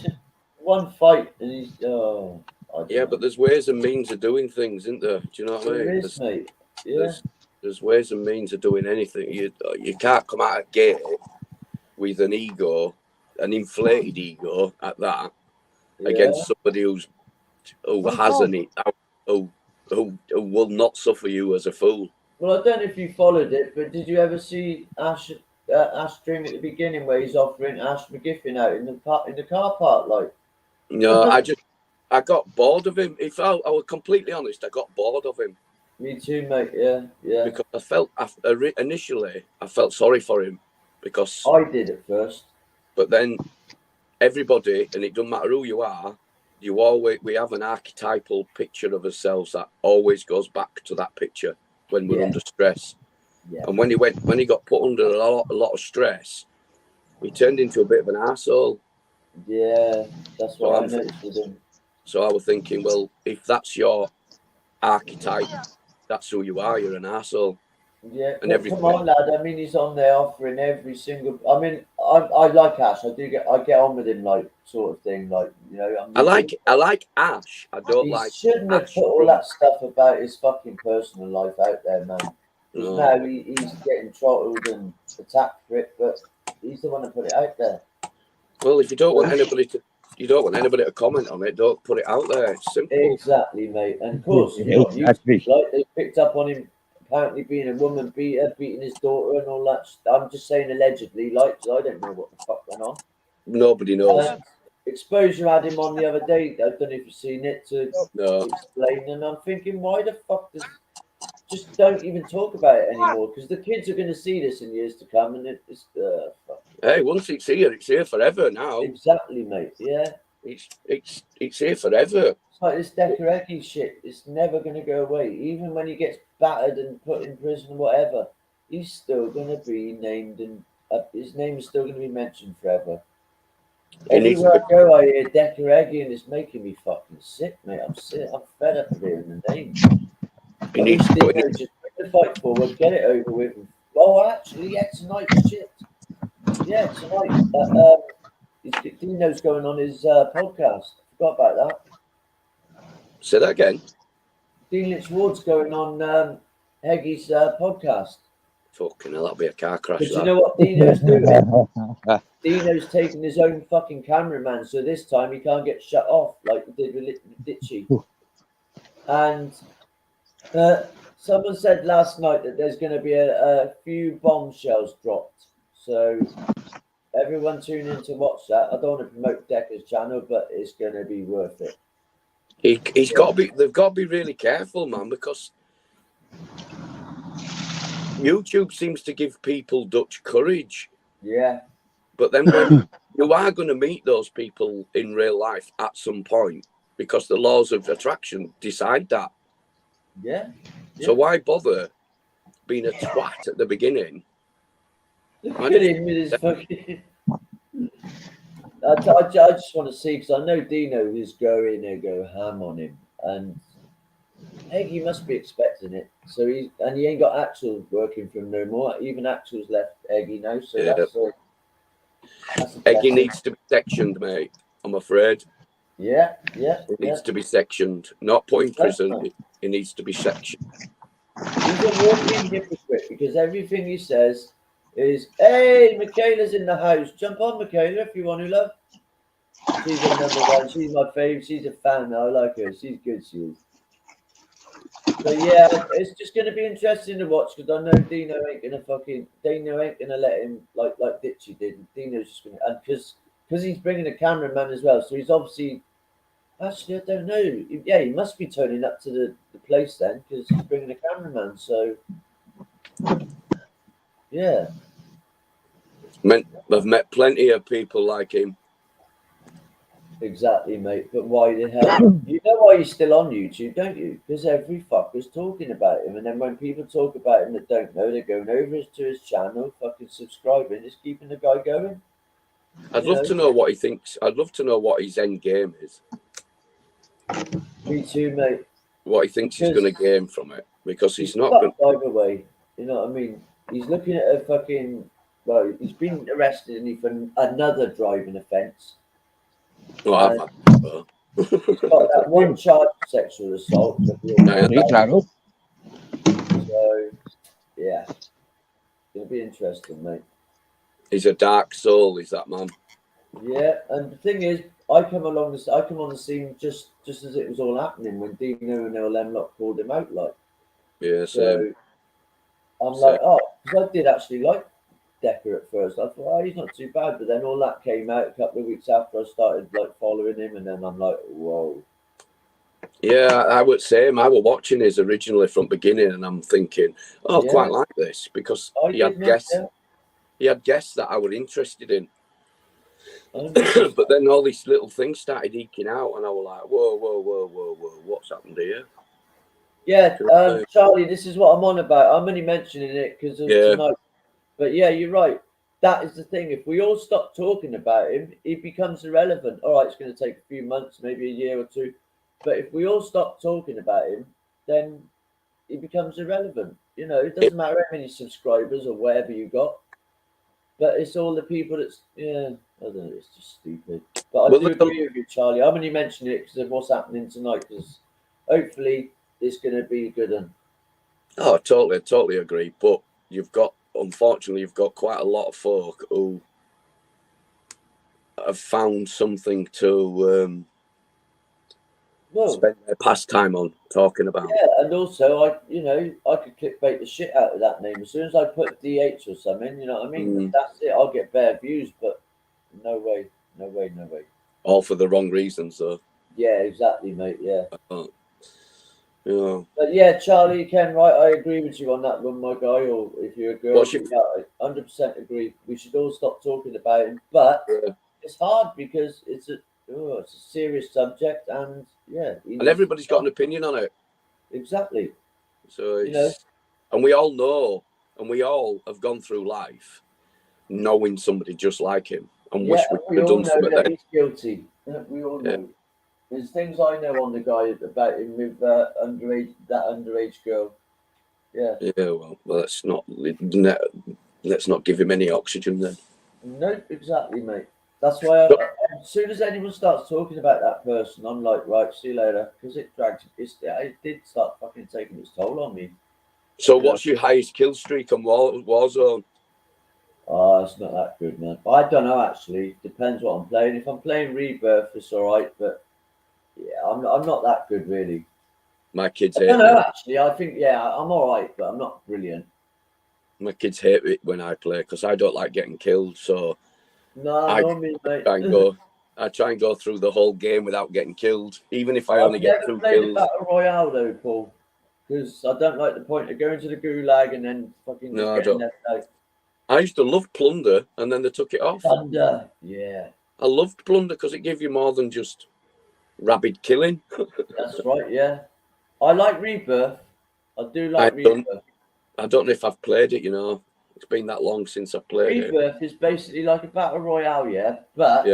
one fight and he's I don't Yeah, know. but there's ways and means of doing things, isn't there? Do you know what I mean? There is, mate. Yeah. There's ways and means of doing anything. You can't come out of gate with an ego, an inflated ego at that, against somebody who will not suffer you as a fool. Well, I don't know if you followed it, but did you ever see Ash stream at the beginning where he's offering Ash McGiffin out in the car park, like? No, I got bored of him. If I was completely honest, I got bored of him. Me too, mate. Yeah, yeah. Because initially I felt sorry for him because, I did at first. but then everybody, and it doesn't matter who you are, we have an archetypal picture of ourselves that always goes back to that picture when we're under stress. Yeah. And when he got put under a lot of stress, he turned into a bit of an arsehole. Yeah, that's what I noticed with him. So I was thinking, well, if that's your archetype, that's who you are. You're an arsehole. Yeah, And but everything. come on, lad. I mean, he's on there offering every single. I mean, I like Ash. I get on with him, like sort of thing. Like, you know, I like Ash. I don't he like. shouldn't have Ash put all that stuff about his fucking personal life out there, man. 'Cause No. now he's getting throttled and attacked for it, but he's the one that put it out there. Well, if you don't want anybody to comment on it, don't put it out there. It's simple. Exactly, mate. And of course, you know, Exactly. like they picked up on him apparently being a woman beater, beating his daughter and all that. I'm just saying allegedly, like, 'cause I don't know what the fuck went on. Nobody knows. Exposure had him on the other day. I don't know if you've seen it to No. explain. And I'm thinking, why the fuck does just don't even talk about it anymore? Because the kids are going to see this in years to come, and it's fuck. Hey, once it's here forever now. Exactly, mate. Yeah, It's here forever. it's like this Dekareki shit. It's never going to go away. Even when he gets battered and put in prison, whatever, he's still going to be named, and his name is still going to be mentioned forever. Everywhere I go, I hear Dekaregi, and it's making me fucking sick, mate. I'm sick. I'm fed up of hearing the name. He needs to put it. Just put the fight forward, get it over with. Oh, actually, yeah, tonight, shit. Yeah, tonight. Dino's going on his podcast. Forgot about that. Say that again. Dean Lynch Ward's going on Heggy's podcast. Fucking hell, that'll be a car crash. But you That. know what Dino's doing? Dino's taking his own fucking cameraman, so this time he can't get shut off like he did with Ditchy. And someone said last night that there's going to be a few bombshells dropped. So everyone tune in to watch that. I don't want to promote Decker's channel, but it's going to be worth it. He's got to be. They've got to be really careful, man, because YouTube seems to give people Dutch courage. Yeah. But then when you are going to meet those people in real life at some point, because the laws of attraction decide that. Yeah. So why bother being a twat at the beginning? Look at him with his fucking. I just want to see, because I know Dino is going to go ham on him, and Heggy must be expecting it. So he ain't got Axel working for him no more. Even Axel's left Heggy now, so Yeah. that's a Eggy blessing. needs to be sectioned, mate. I'm afraid Yeah. he needs to be sectioned, not put in prison. Definitely. He needs to be sectioned. He's a walking hypocrite because everything he says is, hey, Michaela's in the house. Jump on, Michaela, if you want to, love. She's a number one. She's my favourite. She's a fan. I like her. She's good. She is. But yeah, it's just going to be interesting to watch because I know Dino ain't going to let him like Ditchy did. Dino's just going to, and because he's bringing a cameraman as well, so he's obviously. Actually, I don't know. Yeah, he must be turning up to the place then because he's bringing a cameraman. So, yeah. I've met plenty of people like him. Exactly, mate. But why the hell? You know why he's still on YouTube, don't you? Because every fucker's talking about him. And then when people talk about him that don't know, they're going over to his channel, fucking subscribing, just keeping the guy going. I'd love to know what he thinks. I'd love to know what his end game is. Me too, mate. What he thinks he's going to gain from it. Because he's not going to drive away. You know what I mean? He's looking at a fucking. Well, he's been arrested for another driving offence. Well, I've had he's got that one charge of sexual assault. So, yeah. It'll be interesting, mate. He's a dark soul, is that man? Yeah, and the thing is, I come on the scene just as it was all happening when Dino and LM lot called him out, like. Yeah, so I'm like, oh, because I did actually like Decker at first. I thought, oh, he's not too bad, but then all that came out a couple of weeks after I started like following him, and then I'm like, whoa. Yeah, I would say I was watching his originally from beginning, and I'm thinking, oh, I quite like this because he had guests that I was interested in. But then all these little things started eking out, and I was like, whoa, what's happened here? Yeah, Charlie, this is what I'm on about. I'm only mentioning it because of tonight. But yeah, you're right. That is the thing. If we all stop talking about him, he becomes irrelevant. All right, it's going to take a few months, maybe a year or two. But if we all stop talking about him, then he becomes irrelevant. You know, it doesn't matter how many subscribers or whatever you got. But it's all the people that's, I don't know, it's just stupid. But I do agree with you, Charlie. I'm only mentioning it because of what's happening tonight, because hopefully it's going to be a good one. Oh, totally agree. But unfortunately, you've got quite a lot of folk who have found something to spend their pastime on talking about. Yeah, and also I could clickbait the shit out of that name. As soon as I put DH or something, you know what I mean? That's it. I'll get bare views, but no way. All for the wrong reasons, though. Yeah, exactly, mate. Yeah. Yeah. But yeah, Charlie, Ken, right? I agree with you on that one, my guy. Or if you're a girl, I 100% agree. We should all stop talking about him. But it's hard because it's a serious subject, and and everybody's got an opinion on it. Exactly. So and we all know, and we all have gone through life knowing somebody just like him, and wish we could have done something. That he's guilty. We all know. There's things I know on the guy about him with that underage girl. Yeah. Yeah. Well, let's not give him any oxygen then. No, exactly, mate. That's why as soon as anyone starts talking about that person, I'm like, right, see you later, because it did start fucking taking its toll on me. So, what's your highest kill streak on Warzone? Oh, it's not that good, man. I don't know, actually. Depends what I'm playing. If I'm playing Rebirth, it's all right, but yeah, I'm not that good, really. My kids hate it. I don't know, actually. I think, I'm all right, but I'm not brilliant. My kids hate it when I play because I don't like getting killed, so I try and go through the whole game without getting killed, even if I only get 2 kills. Battle Royale though, Paul, because I don't like the point of going to the gulag and then fucking. No, I don't. I used to love Plunder, and then they took it off. Plunder, yeah. I loved Plunder because it gave you more than just rabid killing. That's right, yeah. I like Rebirth. I do like Rebirth. I don't know if I've played it, It's been that long since I've played it. Rebirth is basically like a battle royale, but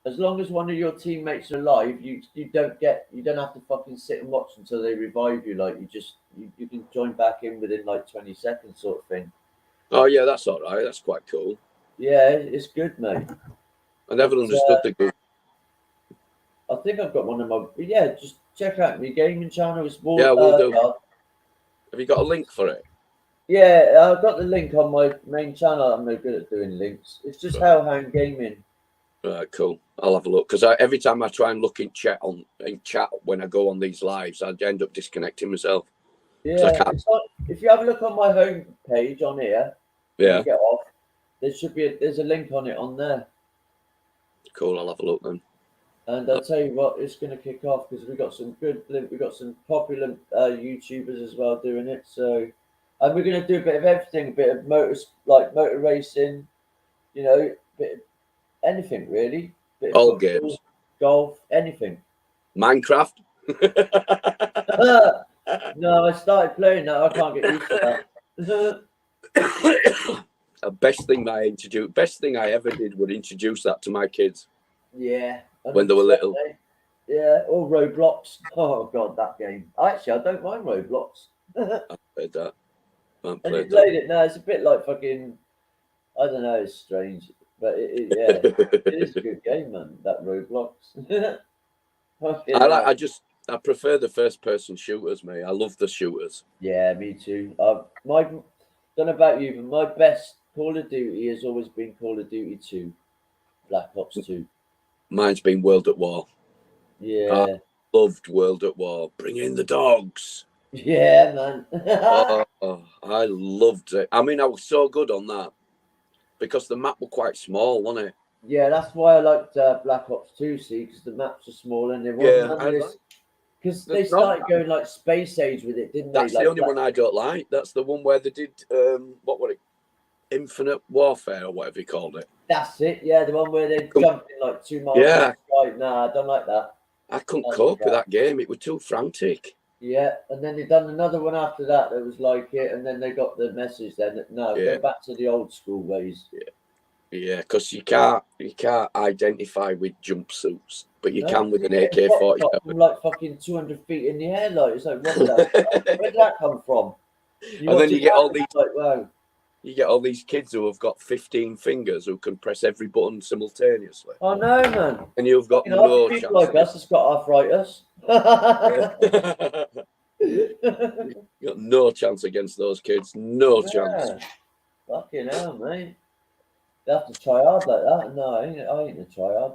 as long as one of your teammates are alive, you don't have to fucking sit and watch until they revive you. Like you can join back in within like 20 seconds, sort of thing. Oh yeah, that's all right. That's quite cool. Yeah, it's good, mate. I never understood the game. I think I've got one of my. Yeah, just check out my gaming channel. It's we'll do. Have you got a link for it? Yeah, I've got the link on my main channel. I'm no good at doing links. It's just Hellhound Gaming. Right, cool. I'll have a look because every time I try and look in chat when I go on these lives, I end up disconnecting myself. Yeah, it's not, if you have a look on my home page on here, when Yeah, you get off, there's a link on it on there. cool. I'll have a look then. And I'll tell you what, it's going to kick off because we've got some popular YouTubers as well doing it. So, and we're going to do a bit of everything, a bit of motor racing, you know, a bit of anything really. Bit of All football, games. golf, anything. Minecraft. No, I started playing that. I can't get used to that. The best thing I ever did was introduce that to my kids. Yeah. When they were little. Yeah, or Roblox. Oh god, that game. Actually, I don't mind Roblox. I played that. And you played it now. It's a bit like fucking. I don't know. It's strange, but it is a good game, man. That Roblox. I prefer the first-person shooters, mate. I love the shooters. Yeah, me too. Don't know about you, but my best Call of Duty has always been Call of Duty 2, Black Ops 2. Mine's been World at War. Yeah. I loved World at War. Bring in the dogs. Yeah, man. I loved it. I mean, I was so good on that because the map was quite small, wasn't it? Yeah, that's why I liked Black Ops 2, see, because the maps are small and there wasn't none of this. Because they started going like Space Age with it, didn't they? That's the only one I don't like. That's the one where they did, what was it? Infinite Warfare or whatever he called it. That's it, yeah, the one where they jumped in like 2 miles. Yeah. Right, nah, I don't like that. I couldn't cope with that game. It was too frantic. Yeah, and then they done another one after that that was like it, and then they got the message then that no, go back to the old school ways. Yeah, because you can't identify with jumpsuits, but you can with an AK-47. Like fucking 200 feet in the air, like it's like where did that come from? And then you get all these like wow. You get all these kids who have got 15 fingers who can press every button simultaneously. I know, man. And you've got no chance. People like us has got arthritis. You got no chance against those kids. No chance. Fucking hell, mate. They have to try hard like that. No, I ain't a try hard.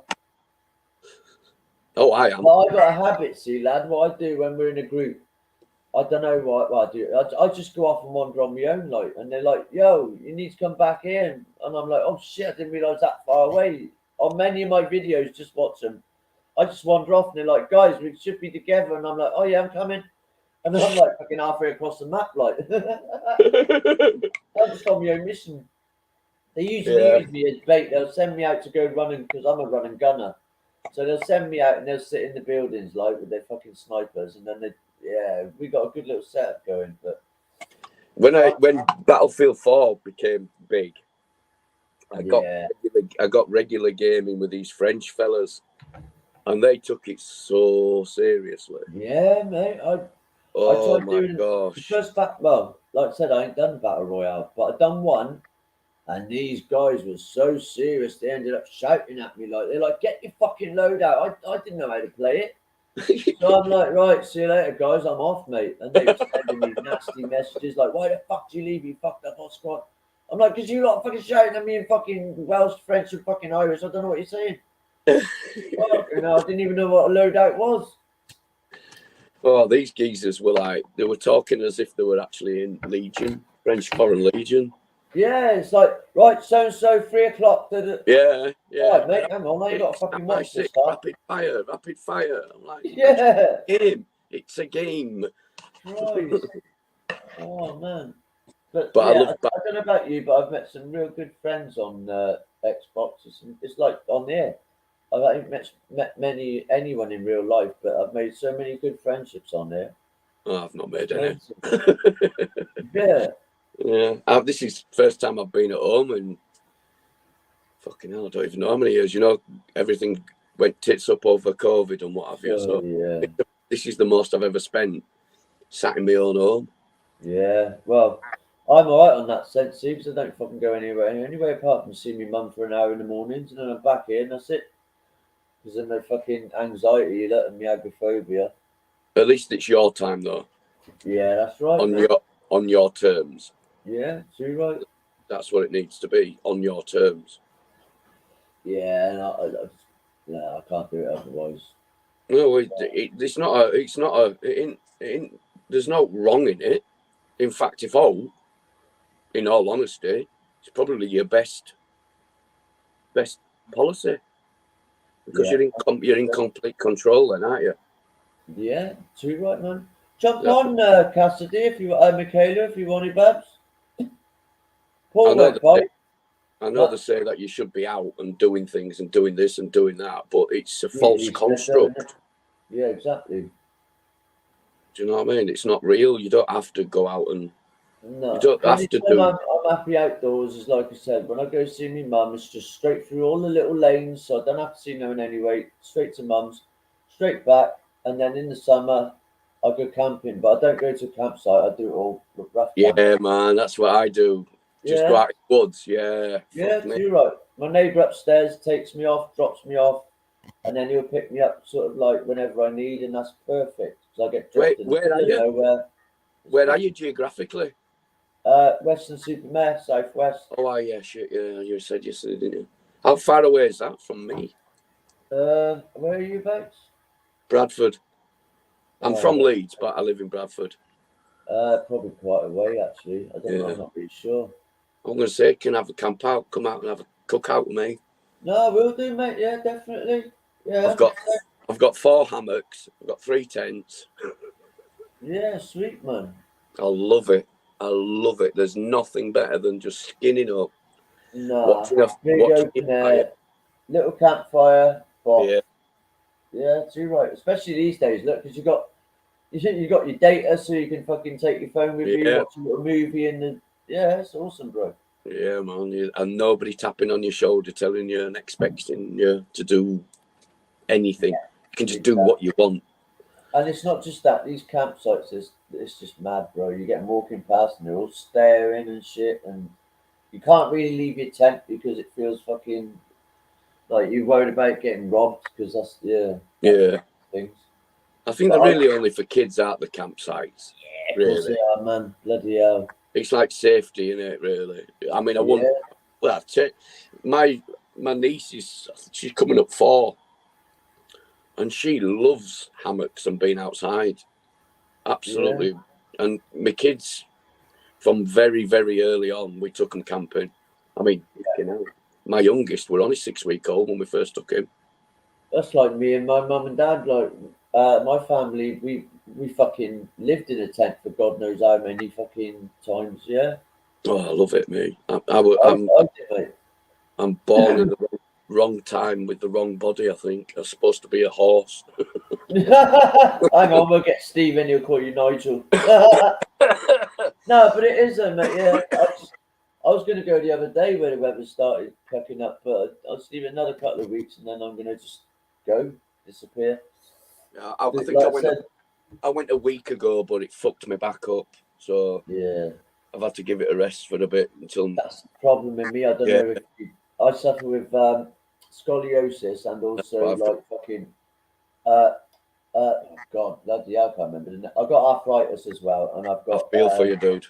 Oh, I am. Well, I got a habit, see, lad. What I do when we're in a group, I don't know what I do. I just go off and wander on my own, like, and they're like, "Yo, you need to come back in," and I'm like, "Oh shit, I didn't realize that far away." On many of my videos, just watch them. I just wander off, and they're like, "Guys, we should be together," and I'm like, "Oh yeah, I'm coming," and then I'm like fucking halfway across the map, like. I'm just on my own mission. They usually use me as bait. They'll send me out to go running because I'm a running gunner. So they'll send me out and they'll sit in the buildings like with their fucking snipers, and then we got a good little setup going. But when Battlefield 4 became big, I got regular gaming with these French fellas, and they took it so seriously. Yeah, mate. Oh my gosh! First like I said, I ain't done Battle Royale, but I done one. And these guys were so serious, they ended up shouting at me like, they're like, "Get your fucking load out." I didn't know how to play it. So I'm like, "Right, see you later, guys. I'm off, mate." And they were sending me nasty messages like, "Why the fuck do you leave? You fucked up our squad." I'm like, "Because you lot fucking shouting at me in fucking Welsh, French, and fucking Irish. I don't know what you're saying." I didn't even know what a loadout was. Oh, these geezers were like, they were talking as if they were actually in Legion, French Foreign Legion. Yeah, it's like, right, so 3 o'clock. Yeah. Right, mate, hang on, now you got to fucking watch this stuff. Rapid fire. I'm like, yeah. It's a game. Right. Oh, man. But I don't know about you, but I've met some real good friends on Xbox. It's like on the air. I haven't met anyone in real life, but I've made so many good friendships on there. Oh, I've not made any. Yeah. This is the first time I've been at home and fucking hell, I don't even know how many years. You know, everything went tits up over COVID and what have you. So this is the most I've ever spent sat in my own home. Yeah, well, I'm all right on that sense, because I don't fucking go anywhere apart from see my mum for an hour in the mornings, and then I'm back here and that's it. Because then no fucking anxiety and my agoraphobia. At least it's your time though. Yeah, that's right. On your terms. Yeah, too right. That's what it needs to be on your terms. Yeah, and no, I can't do it otherwise. No, it's not a. It's not a. There's no wrong in it. In fact, in all honesty, it's probably your best policy because Yeah. you're in complete control, then, aren't you? Yeah, too right, man. Jump Yeah. on, Cassidy, if you, Michaela, if you want it, Babs. I Paul know won't bite. I know they say that you should be out and doing things and doing this and doing that, but it's a Yeah, false you said construct. that, yeah, exactly. Do you know what I mean? It's not real. You don't have to go out and No. you don't have to do. I'm happy outdoors, is like I said, when I go see my mum, it's just straight through all the little lanes, so I don't have to see no one anyway. Straight to mum's, straight back, and then in the summer, I go camping, but I don't go to a campsite. I do it all rough. Yeah, camping. man, that's what I do. Just Yeah. go out in the woods. Yeah. Yeah, Fuck me. you're right. My neighbour upstairs takes me off, drops me off, and then he'll pick me up sort of like whenever I need, and that's perfect because I get dropped in the Where are middle of you? nowhere. Where are you geographically? Western-super-Mare, southwest. Oh, yeah, shit. Yeah, you said yesterday, didn't you? How far away is that from me? Where are you based? Bradford. I'm Oh, from Leeds, but I live in Bradford. probably quite a way actually. I don't know. Yeah. I'm not really sure. I'm going to say, can I have a camp out? Come out and have a cookout with me. No, we'll do, mate. Yeah, definitely. Yeah. I've got 4 hammocks. I've got 3 tents. Yeah, sweet man. I love it. I love it. There's nothing better than just skinning up, Nah, watching big watching open fire. air, little campfire. Yeah, Yeah, too right. Especially these days, look, because you got your data, so you can fucking take your phone with you, Yeah. watch a little movie, and yeah, it's awesome, bro. yeah, man. And nobody tapping on your shoulder, telling you and expecting you to do anything. You can just do what you want. And it's not just that; these campsites, it's just mad, bro. You get them walking past, and they're all staring and shit, and you can't really leave your tent because it feels fucking like you're worried about getting robbed because that's Yeah. things. I think But they're really only for kids out the campsites. Of course Really, they are, man. Bloody hell. it's like safety, in it. Really. I mean, I wouldn't. Yeah. Well, my niece she's coming up 4, and she loves hammocks and being outside. Absolutely. And my kids, from very, very early on, we took them camping. I mean, you know, my youngest were only 6-week-old when we first took him. That's like me and my mum and dad. Like my family, we fucking lived in a tent for God knows how many fucking times. Yeah. Oh, I love it, me. I did, mate. I'm born in the wrong time with the wrong body, I think. I'm supposed to be a horse. Hang on, we'll get Steve in. He'll call you Nigel. No, but it is, mate. Yeah. I was going to go the other day when the weather started picking up, but I'll just leave it another couple of weeks and then I'm going to just disappear. I think I went a week ago, but it fucked me back up. So yeah, I've had to give it a rest for a bit until. That's the problem with me. I don't know if I suffer with scoliosis and also like fucking God, bloody hell, I can't remember. I've got arthritis as well, and I've got. I feel for you, dude.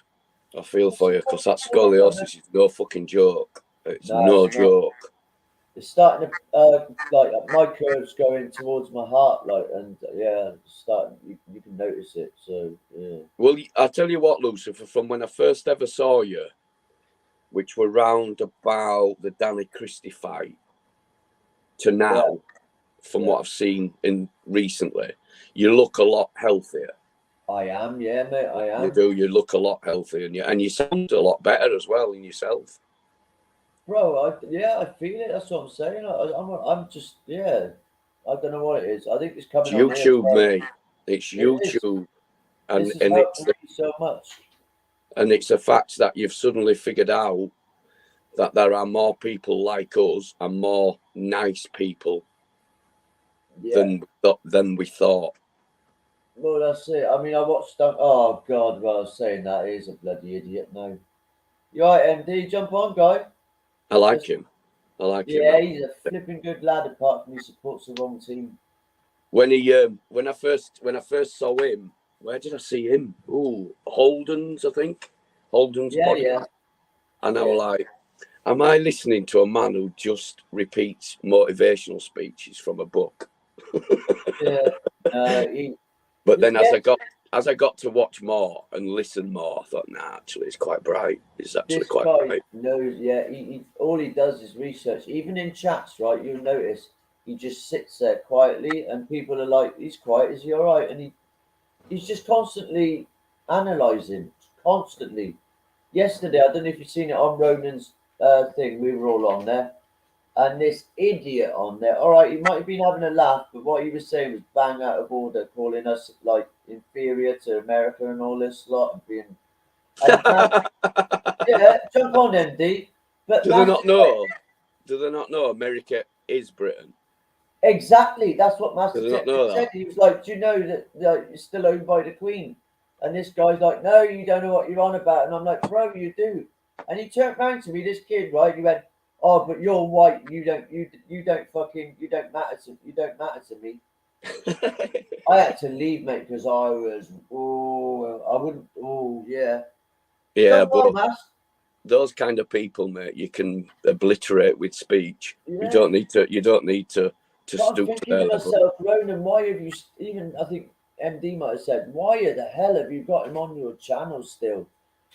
I feel for you because that scoliosis is no fucking joke. It's no joke. It's starting to like my curve's going towards my heart, like, and you can notice it. So yeah. Well, I tell you what, Lucifer, from when I first ever saw you, which were round about the Danny Christie fight, to now, from what I've seen in recently, you look a lot healthier. I am, yeah, mate. I am. You do. You look a lot healthier, and you sound a lot better as well in yourself. Bro, I feel it. That's what I'm saying. I'm just, I don't know what it is. I think it's coming. It's YouTube, mate. It's YouTube, and it's so much. And it's a fact that you've suddenly figured out that there are more people like us and more nice people than we thought. Well, that's it. I mean, I watched. Oh God, well, I was saying that he's a bloody idiot. No, you all right, MD? Jump on, guy. I like him. him. Yeah, he's a flipping good lad. Apart from he supports the wrong team. When I first saw him, where did I see him? Oh, Holden's, I think. Holden's Yeah, podcast, yeah. and I was like, am I listening to a man who just repeats motivational speeches from a book? Yeah. He, But then yeah, as I got to watch more and listen more, I thought, nah, actually, it's quite bright. It's actually this quite guy bright. knows. Yeah, he all he does is research. Even in chats, right? You'll notice he just sits there quietly, and people are like, "He's quiet. Is he all right?" And he's just constantly analysing, constantly. Yesterday, I don't know if you've seen it on Ronan's thing. We were all on there, and this idiot on there. All right, he might have been having a laugh, but what he was saying was bang out of order, calling us like inferior to America and all this lot, and being. And yeah, jump on, MD. But Do they not know? Do they not know America is Britain? Exactly. That's what Master Do they not Detective know said. that? He was like, "Do you know that it's still owned by the Queen?" And this guy's like, "No, you don't know what you're on about." And I'm like, "Bro, you do." And he turned round to me, this kid, right? He went, "Oh, but you're white. You don't matter to me." I had to leave, mate, because I was. Oh, I wouldn't. Oh, yeah. Yeah, Come on, but Mas. those kind of people, mate, you can obliterate with speech. Yeah. You don't need to. You don't need to But I'm stoop to thinking their to level. myself, Ronan, why have you even? I think MD might have said, why the hell have you got him on your channel still?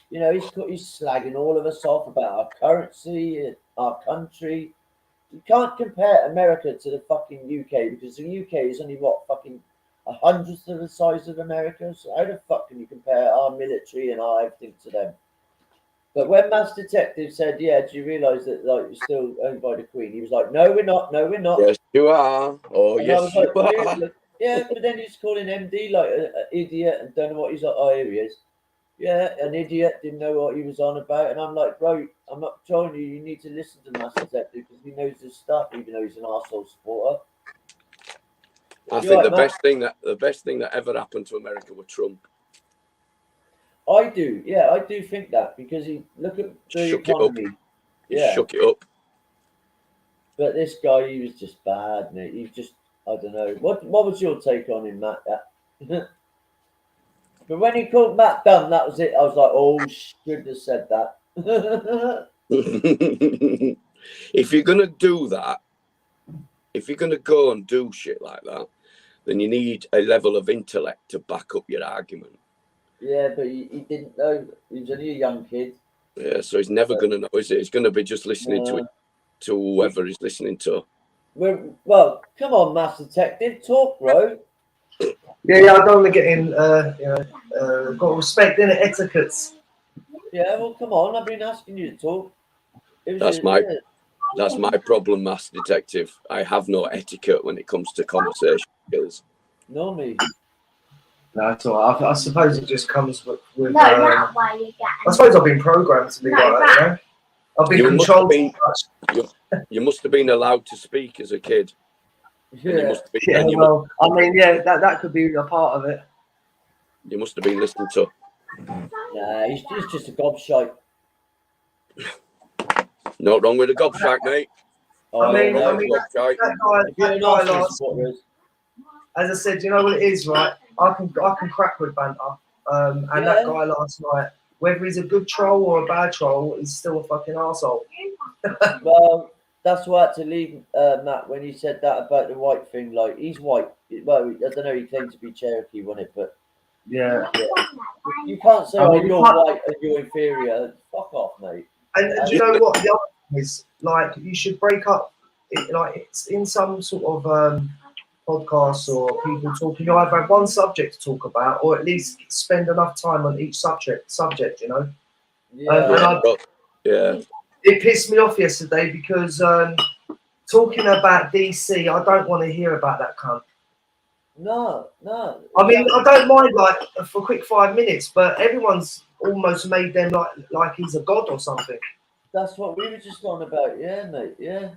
You know, he's slagging all of us off about our currency, our country. You can't compare America to the fucking UK because the UK is only what fucking 100th of the size of America. So how the fuck can you compare our military and our everything to them? But when Master Detective said, "Yeah, do you realise that like you're still owned by the Queen?" He was like, "No, we're not. No, we're not." Yes, you are. Oh, And I yes, was you like, are. "Really?" Yeah, but then he's calling MD like an idiot and don't know what he's like. Oh, here he is. Yeah, an idiot, didn't know what he was on about. And I'm like, bro, I'm not telling you, you need to listen to Master Detective because he knows his stuff, even though he's an arsehole supporter. I You think right, the Matt? best thing that ever happened to America was Trump. I do, yeah, I do think that because he look at the Shook it up. economy. He Yeah. shook it up. But this guy, he was just bad, mate. He's just, I don't know. What was your take on him, Matt? But when he called Matt Dunn, that was it. I was like, oh, should have said that. If you're gonna do that, if you're gonna go and do shit like that, then you need a level of intellect to back up your argument. Yeah, but he didn't know. He was only a young kid. Yeah, so he's never gonna know, is it? He's gonna be just listening to whoever he's listening to. Well, come on, Master Detective, talk, bro. Yeah, I don't want to get in. Got respect in etiquettes. Yeah, well, come on. I've been asking you to talk. That's my problem, Master Detective. I have no etiquette when it comes to conversation skills. No, me. No, it's all right. I suppose it just comes with not why you get. I suppose I've been programmed to be like that, you know? I've been controlled. You must have been allowed to speak as a kid. Yeah. Well, I mean, yeah, that could be a part of it. You must have been listening to. Nah, he's just a gobshite. Not wrong with a gobshite, mate. Oh, I mean, gobshite. that guy last, supporters. as I said, you know what it is, right? I can crack with banter. And that guy last night, whether he's a good troll or a bad troll, he's still a fucking arsehole. Well, that's why I had to leave Matt when he said that about the white thing. Like, he's white. Well, I don't know. He claimed to be Cherokee, wasn't it? But yeah. you can't say, I mean, you're white and you're inferior. Fuck off, mate. And do you know what? The other thing is, like, you should break up. It's in some sort of podcasts or people talking. You either have one subject to talk about, or at least spend enough time on each subject. You know. Yeah. It pissed me off yesterday because talking about DC, I don't want to hear about that cunt. No. I mean, I don't mind like for a quick 5 minutes, but everyone's almost made them like he's a god or something. That's what we were just on about, yeah, mate. Yeah.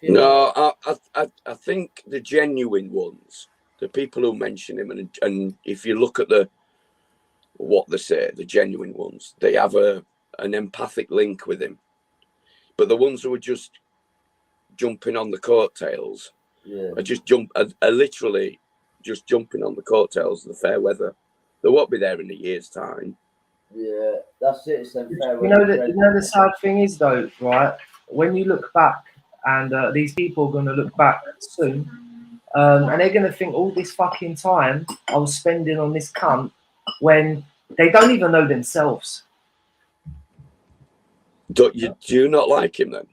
No, I think the genuine ones, the people who mention him, and if you look at what they say, the genuine ones, they have an empathic link with him. But the ones who are just jumping on the coattails are literally just jumping on the coattails of the fair weather. They won't be there in a year's time. Yeah, that's it. It's unfair. You know the sad thing is though, right? When you look back, and these people are going to look back soon, and they're going to think all this fucking time I was spending on this cunt when they don't even know themselves. Do you not like him then?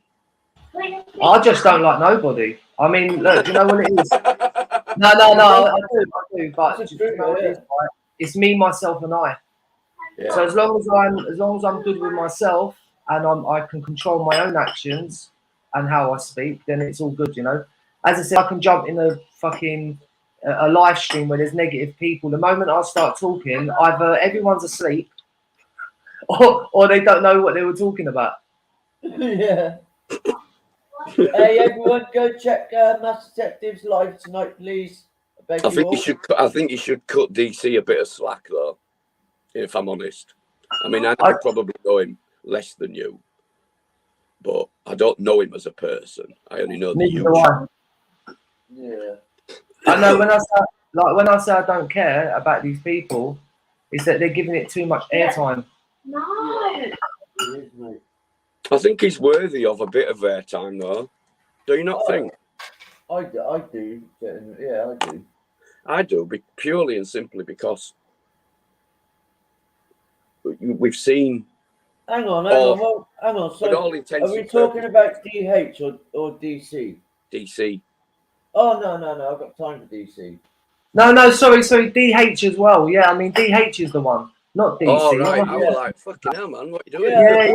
I just don't like nobody. I mean, look, you know what it is? No, I do, but It's you true, know what it is, yeah. right? It's me, myself, and I. Yeah. So as long as I'm good with myself and I can control my own actions and how I speak, then it's all good, you know. As I said, I can jump in a fucking a live stream where there's negative people. The moment I start talking, either everyone's asleep or they don't know what they were talking about. Yeah. Hey, everyone, go check Master Detective's live tonight, please. I beg I you think all. you should. I think you should cut DC a bit of slack, though. If I'm honest, I mean, I probably know him less than you, but I don't know him as a person. I only know the Neither do YouTube. I. Yeah. I know when I say I don't care about these people, it's that they're giving it too much airtime. No. It is, mate. I think he's worthy of a bit of airtime, though. Do you not think? I do. Yeah, I do. I do, purely and simply because we've seen. Hang on. Well, hang on. With all So, intents are we and talking purposes, about DH or DC? DC. Oh, no. I've got time for DC. No, sorry, DH as well. Yeah, I mean DH is the one, not DC. Oh right, I Yeah. was like, fucking hell, man, what you doing? Yeah.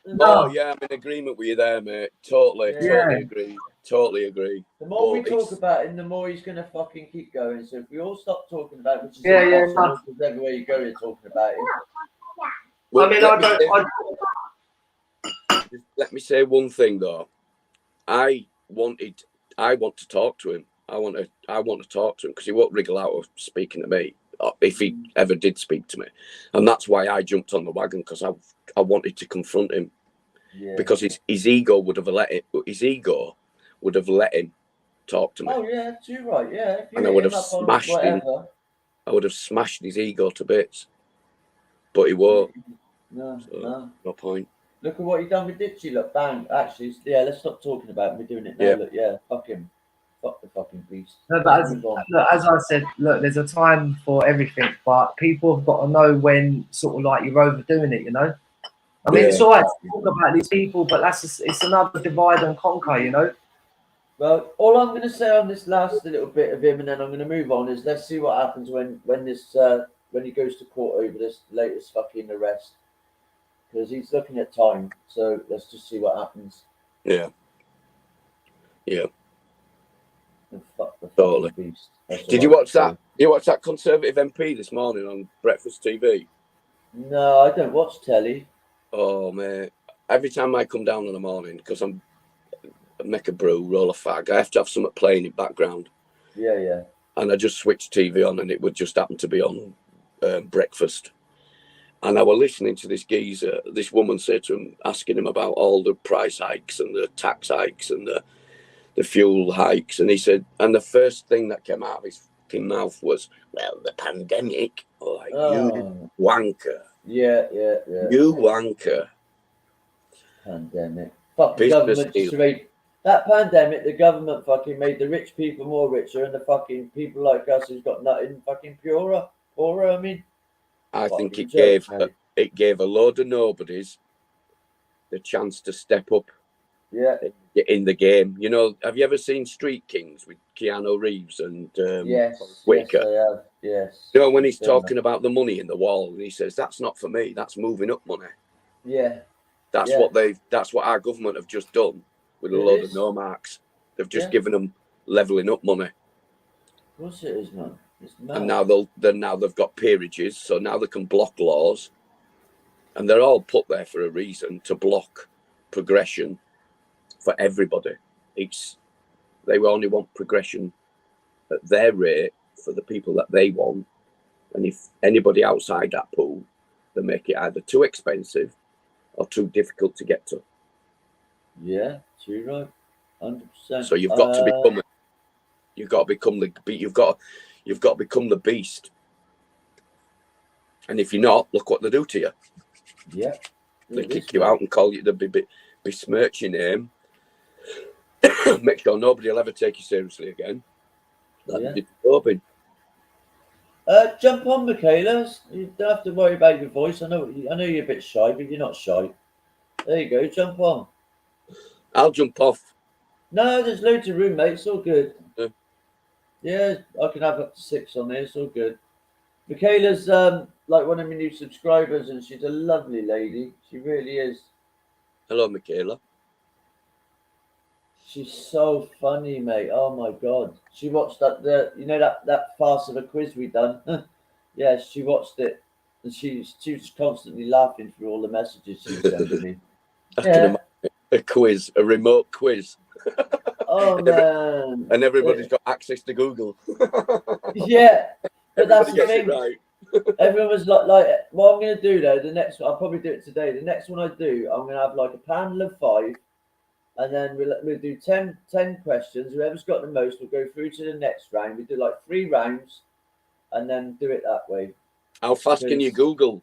No. Oh yeah, I'm in agreement with you there, mate. Totally Yeah. agree. Totally agree. The more we But talk about him, the more he's going to fucking keep going. So if we all stop talking about him, which is Yeah, impossible, because everywhere you go, you're talking about him. Well, I mean, let me say one thing though. I want to talk to him. I want to talk to him because he won't wriggle out of speaking to me if he ever did speak to me, and that's why I jumped on the wagon because I wanted to confront him because his ego would have let him talk to me. Oh yeah, you're right. Yeah, if you And I hit would him have up on smashed him. whatever. I would have smashed his ego to bits, but he won't. No. No point. Look at what he done with Ditchy. Look, bang. Actually, yeah. Let's stop talking about him. We're doing it now. Yeah. Look, yeah. Fuck him. Fuck the fucking beast. No, but Let's move on. as I said, look, there's a time for everything, but people have got to know when sort of like you're overdoing it, you know. I mean, it's all right to talk about these people, but it's another divide and conquer, you know. Well, all I'm going to say on this last little bit of him, and then I'm going to move on, is let's see what happens when he goes to court over this latest fucking arrest, because he's looking at time. So let's just see what happens. Yeah. And fuck the Totally. fucking beast. That's Did all you I watch can that? say. You watched that Conservative MP this morning on Breakfast TV? No, I don't watch telly. Oh mate! Every time I come down in the morning, because I make a brew, roll a fag, I have to have something playing in background. Yeah. And I just switched TV on, and it would just happen to be on breakfast. And I was listening to this geezer, this woman say to him, asking him about all the price hikes and the tax hikes and the fuel hikes, and he said, and the first thing that came out of his fucking mouth was, "Well, the pandemic." Oh, like, you wanker. Yeah. You wanker. Pandemic. Fuck the Business government deal. just made that pandemic. The government fucking made the rich people more richer, and the fucking people like us who's got nothing fucking poorer. I mean, I think it joke, gave a load of nobodies the chance to step up in the game. You know, have you ever seen Street Kings with Keanu Reeves and Whitaker? Yes, I have. Yes. You know, when he's talking about the money in the wall, and he says, "That's not for me. That's moving up money." Yeah. That's what our government have just done with a load of no marks. They've just given them levelling up money. Of course it is, man. It's mad. And now they've got peerages, so now they can block laws, and they're all put there for a reason, to block progression for everybody. They only want progression at their rate for the people that they want, and if anybody outside that pool, they make it either too expensive or too difficult to get to. Yeah, you're right. 100%. So you've got to become you've got to become the beast. And if you're not, look what they do to you. Yeah. They kick you out and call you, they besmirch your name. Make sure nobody will ever take you seriously again. That'd be disturbing. Jump on, Michaela. You don't have to worry about your voice. I know you're a bit shy, but you're not shy. There you go. Jump on. I'll jump off. No, there's loads of room, mate. It's all good. Yeah. Yeah, I can have up to 6 on there. It's all good. Michaela's like one of my new subscribers, and she's a lovely lady. She really is. Hello, Michaela. She's so funny, mate. Oh my god. She watched that farce of a quiz we done. Yeah, she watched it, and she was constantly laughing through all the messages she was sending me. I can imagine a quiz, a remote quiz. Oh man. And everybody's got access to Google. Yeah, but that's the Everybody gets thing. it right. Everyone was like, what I'm going to do though, the next one, I'll probably do it today. The next one I do, I'm going to have like a panel of 5, and then we'll do 10 questions. Whoever's got the most will go through to the next round. We do like 3 rounds, and then do it that way. How fast can you Google?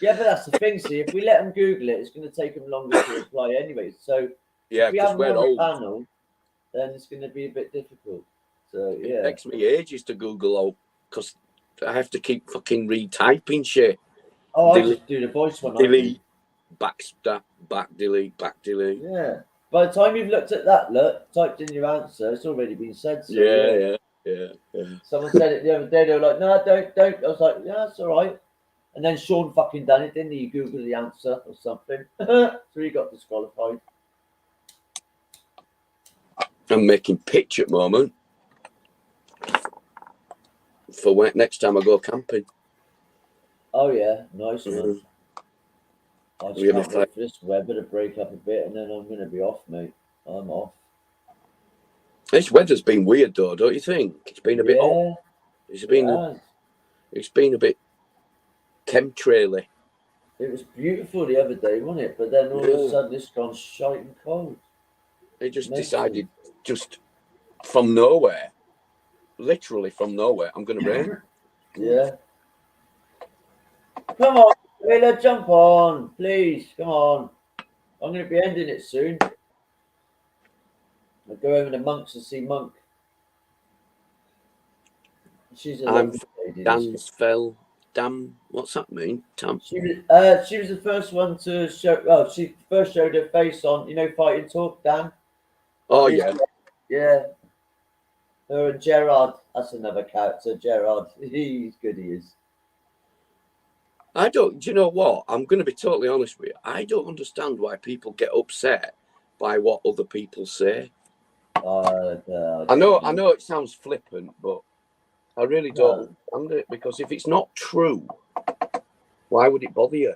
Yeah, but that's the thing. See, if we let them Google it, it's going to take them longer to reply anyway. So Yeah, if we because have we're them on old. a panel, then it's going to be a bit difficult. So It yeah. takes me ages to Google because I have to keep fucking retyping shit. Oh, I delete, just do the voice one. Delete, back delete. Yeah. By the time you've looked at that, typed in your answer, it's already been said. So, Yeah. Someone said it the other day. They were like, "No, don't." I was like, "Yeah, that's all right." And then Sean fucking done it, didn't he? He Googled the answer or something, so he got disqualified. I'm making pitch at the moment for when next time I go camping. Oh yeah, nice one. I just Really can't wait for this weather to break up a bit, and then I'm going to be off, mate. I'm off. This weather's been weird though, don't you think? It's been a bit hot. It's been a bit chemtraily. It was beautiful the other day, wasn't it? But then all of a sudden it's gone shite and cold. They just decided, just from nowhere, literally from nowhere, I'm going to rain. Yeah. Come on, Wheeler, jump on, please. Come on. I'm going to be ending it soon. I'll go over to Monks and see Monk. She's a lovely lady. What's that mean? She was the first one to show. Oh, she first showed her face on, Fighting Talk, Dan. Oh yeah. Yeah. Her and Gerard. That's another character. Gerard. He's good. He is. Do you know what? I'm going to be totally honest with you. I don't understand why people get upset by what other people say. I know it sounds flippant, but I really don't understand it, because if it's not true, why would it bother you?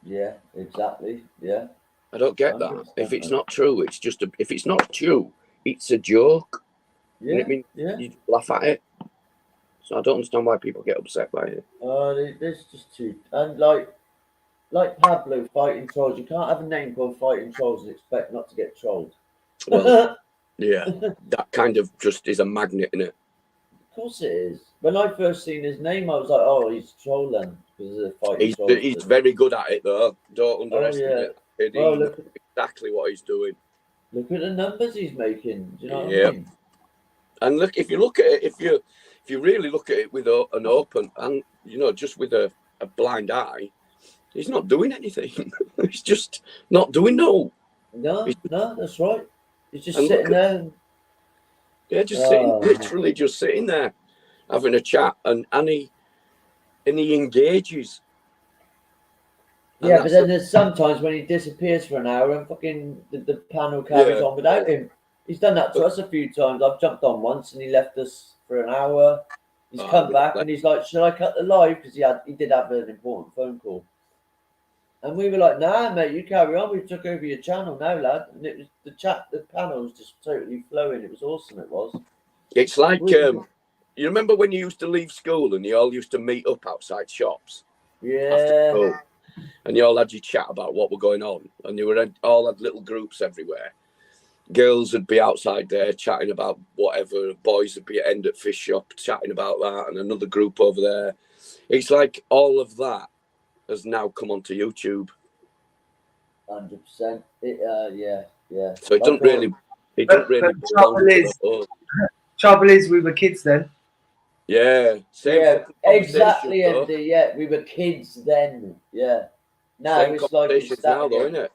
Yeah, exactly. Yeah. I don't get that. If it's not true, it's just if it's not true, it's a joke. Yeah. I mean, you laugh at it. So I don't understand why people get upset by it. There's just too, and like Pablo fighting trolls. You can't have a name called Fighting Trolls and expect not to get trolled. Well, yeah, that kind of just is a magnet, in it. Of course it is. When I first seen his name, I was like, "Oh, he's trolling," because of the Fighting Trolls. He's very good at it, though. Don't underestimate it. He knows exactly what he's doing. Look at the numbers he's making. Do you know what I mean? And look, if you look at it, if you really look at it with an open and just with a blind eye, he's not doing anything. He's just not doing No, that's right. He's just sitting there. Yeah, just sitting, literally just sitting there, having a chat, and he engages. Yeah, but then there's sometimes when he disappears for an hour and fucking the panel carries on without him. He's done that to us a few times. I've jumped on once and he left us for an hour. He's come back and he's like, "Should I cut the live?" Because he did have an important phone call. And we were like, "Nah, mate, you carry on. We took over your channel now, lad." And it was the panel was just totally flowing. It was awesome. It was. It's like you remember when you used to leave school and you all used to meet up outside shops. Yeah. And you all had your chat about what were going on, and you all had little groups everywhere. girls would be outside there chatting about whatever. Boys would be at end at fish shop chatting about that, and another group over there. It's like all of that has now come onto YouTube. 100%. Yeah. So it doesn't really. It But- doesn't really but belong trouble to is- the- Trouble is, we were kids then. Yeah. Same Yeah, fucking conversation, exactly, though. Andy. Yeah, we were kids then. Yeah. Now Same it's like conversations it's that now, though, again. isn't it?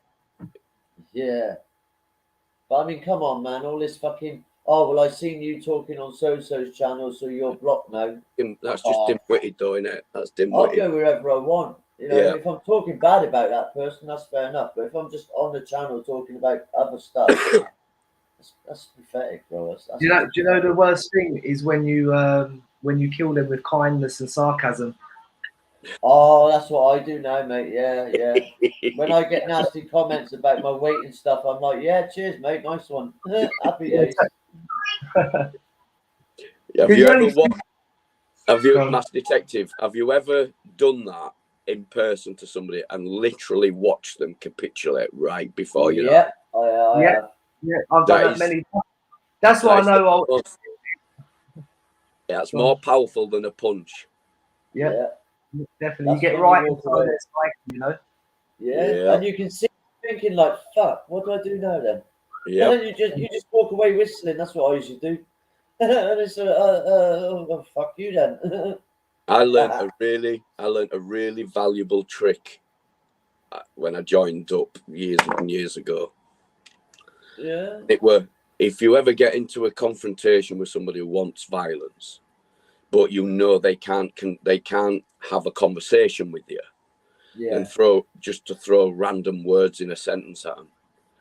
Yeah. But I mean, come on, man. All this fucking. Oh, well, I seen you talking on so-so's channel, so you're blocked now. That's just Oh. dim-witted, though, isn't it? That's I'll dim-witted. go wherever I want. You know, Yeah. if I'm talking bad about that person, that's fair enough. But if I'm just on the channel talking about other stuff, that's pathetic, bro. That's Do you know the worst thing is when you kill them with kindness and sarcasm. Oh, that's what I do now, mate. Yeah. When I get nasty comments about my weight and stuff, I'm like, yeah, cheers, mate. Nice one. Happy days. Have Did you you ever only- watched? Have you, Go on. Mass Detective? Have you ever done that in person to somebody and literally watched them capitulate right before you? Yeah, I Yeah. have. Yeah, I've That done is- that many times. That's why I know. Yeah, it's more powerful than a punch. Yeah, definitely. That's You get when right you walk inside away. their psyche, you know. Yeah. And you can see thinking like, fuck, what do I do now then? Yeah. And then you just walk away whistling. That's what I usually do. And it's fuck you then. I learned a really valuable trick when I joined up years and years ago. Yeah. It were, if you ever get into a confrontation with somebody who wants violence, but you know they can't have a conversation with you, Yeah. and just to throw random words in a sentence at them,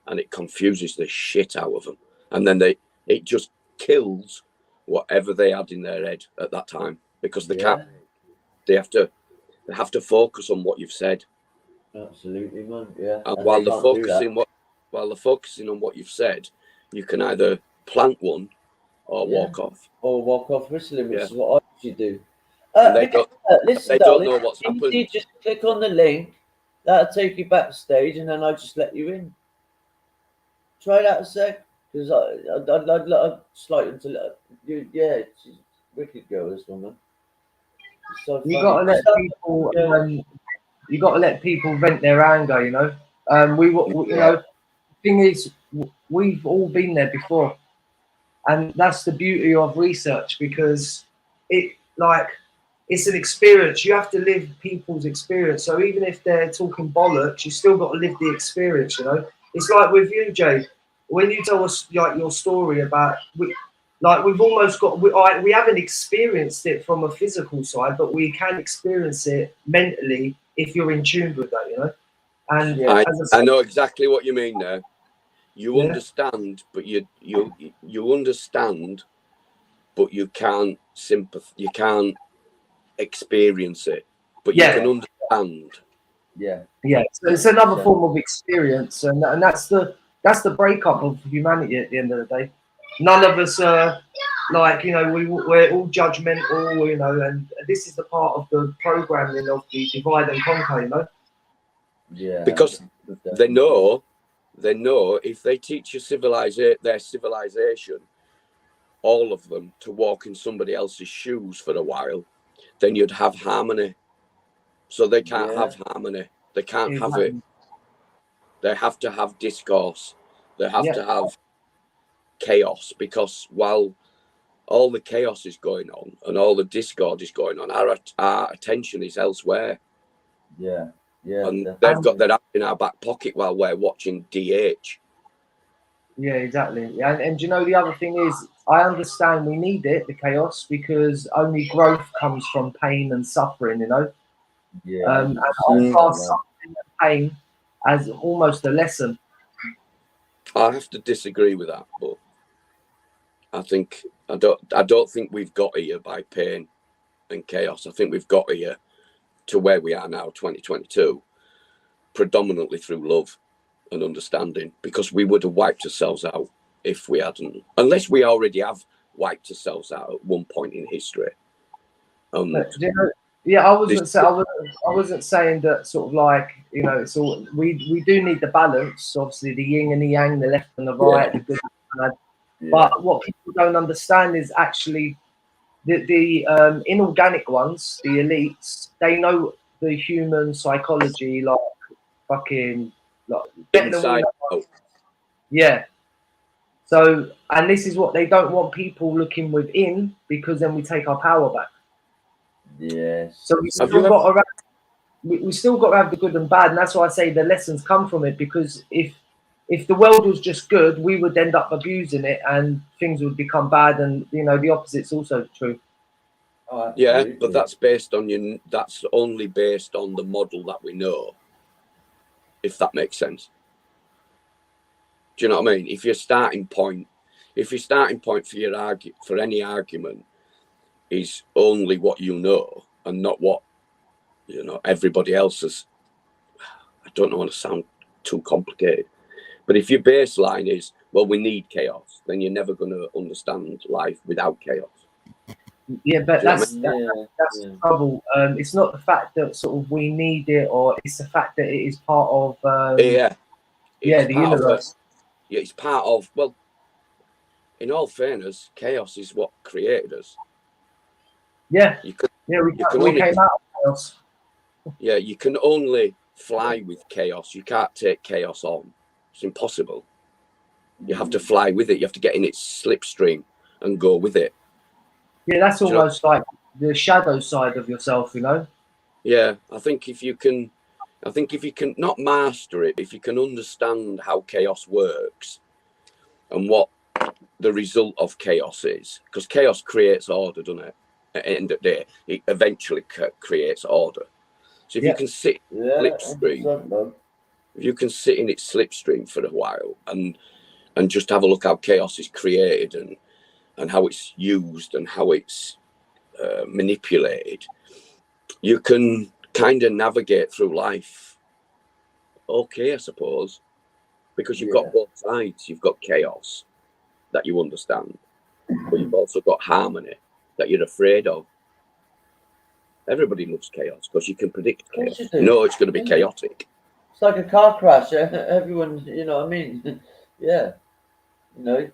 and it confuses the shit out of them, and then it just kills whatever they had in their head at that time, because they can't. They have to focus on what you've said, Absolutely, man. Yeah. and And while they they're can't do that. focusing on what you've said, you can either plant one or Yeah. walk off. Or walk off whistling, which Yeah. is what I usually do. And they don't. Listen, They don't darling, know what's easy, happened. just click on the link. That'll take you backstage, and then I just let you in. Try that a sec, because I'd slight into you. Yeah, she's a wicked girl, this woman. It's so You funny. got to let Stuff- people. Yeah. You got to let people vent their anger. You know. You know. Thing is, we've all been there before, and that's the beauty of research, because it's an experience. You have to live people's experience. So even if they're talking bollocks, you still got to live the experience. You know. It's like with you, Jay. When you tell us like your story about, we've almost got, we haven't experienced it from a physical side, but we can experience it mentally if you're in tune with that, you know. And Yeah. I know exactly what you mean there. You Yeah. understand, but you understand, but you can't you can't experience it, but Yeah. you can understand. yeah, so it's another form of experience, and that's the breakup of humanity at the end of the day. None of us are like, you know, we're all judgmental, you know, and this is the part of the programming of the divide and conquer, you know. Yeah. Because they know if they teach you their civilization, all of them, to walk in somebody else's shoes for a while, then you'd have harmony. So they can't Yeah. have harmony. They can't have Exactly. it. They have to have discourse. They have to have chaos, because while all the chaos is going on and all the discord is going on, our attention is elsewhere. Yeah. Yeah. And definitely. they've got their hand in our back pocket while we're watching DH. Yeah, exactly. Yeah, and you know, the other thing is, I understand we need it, the chaos, because only growth comes from pain and suffering, you know. Yeah. And I class suffering and pain as almost a lesson. I have to disagree with that, but I don't think we've got here by pain and chaos. I think we've got here to where we are now, 2022, predominantly through love and understanding, because we would have wiped ourselves out if we hadn't, unless we already have wiped ourselves out at one point in history. But, you know, Yeah, I wasn't saying that sort of like, you know, it's all we do need the balance, obviously the yin and the yang, the left and the right, the good and the bad. Yeah. But what people don't understand is actually the inorganic ones, the elites, they know the human psychology like fucking like better than we Inside know. out. Yeah. So, and this is what they don't want people looking within, because then we take our power back. Yes. So we Have still you got to we still got to have the good and bad, and that's why I say the lessons come from it. Because if the world was just good, we would end up abusing it, and things would become bad. And you know, the opposite's also true. Oh, Yeah, absolutely. but that's based on you. That's only based on the model that we know. If that makes sense. Do you know what I mean? If your starting point for your for any argument is only what you know and not what everybody else has. I don't want to sound too complicated, but if your baseline is, well, we need chaos, then you're never going to understand life without chaos. Yeah, but Do you know that's what I that's the trouble. It's not the fact that sort of we need it, or it's the fact that it is part of Yeah, the universe. Yeah, it's part of. Well, in all fairness, chaos is what created us. Yeah, You can, we came out of chaos. yeah, you can only fly with chaos. You can't take chaos on. It's impossible. You have to fly with it. You have to get in its slipstream and go with it. Yeah, that's Do you know- almost like the shadow side of yourself, you know. Yeah, I think if you can not master it, if you can understand how chaos works and what the result of chaos is, because chaos creates order, doesn't it? At the end of the day, it eventually creates order. So if you can sit slipstream, 100%, man. if you can sit in its slipstream for a while and just have a look how chaos is created and how it's used and how it's manipulated, you can kind of navigate through life okay, I suppose, because you've got both sides. You've got chaos that you understand, but you've also got harmony that you're afraid of. Everybody loves chaos because you can predict chaos. you do. You know it's going to be chaotic. It's like a car crash. Everyone, you know what I mean? Yeah. You know.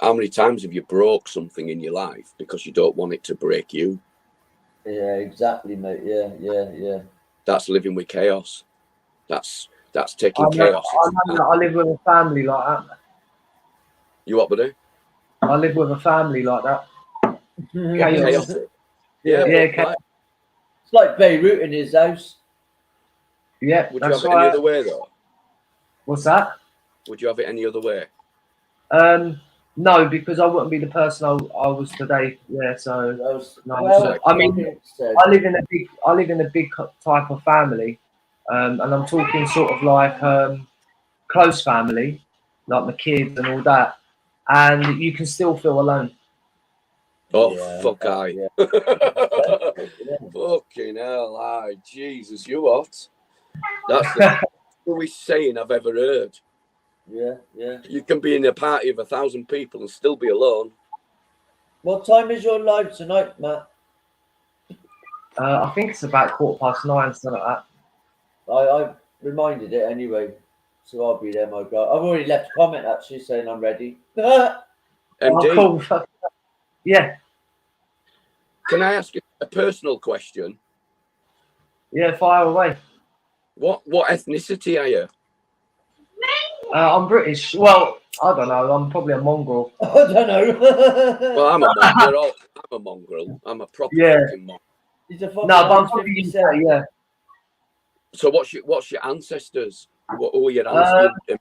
How many times have you broke something in your life because you don't want it to break you? Yeah, exactly, mate. Yeah. That's living with chaos. That's taking chaos. I live with a family like that. You what, buddy? I live with a family like that. Chaos. Chaotic. Yeah, but, It's like Beirut in his house. Yeah, would you that's have it right. any other way though? What's that? Would you have it any other way? No, because I wouldn't be the person I was today. Yeah, so no. Well, I mean, I live in a big type of family, and I'm talking sort of like close family, like my kids and all that, and you can still feel alone. Oh, Yeah, fuck I. Yeah. Fucking hell, aye. Jesus, you what? That's the truest saying I've ever heard. Yeah. You can be in a party of 1,000 people and still be alone. What time is your live tonight, Matt? I think it's about 9:15, something like that. I reminded it anyway, so I'll be there, my God. I've already left a comment actually saying I'm ready. MD, Oh, cool. Yeah, can I ask you a personal question? yeah, fire away. What ethnicity are you? I'm British. Well, I don't know. I'm probably a mongrel. I don't know. Well, I'm a mongrel. I'm a mongrel. I'm a proper fucking mongrel. He's a No, but I'm probably yeah. So what's your ancestors? Who are your ancestors?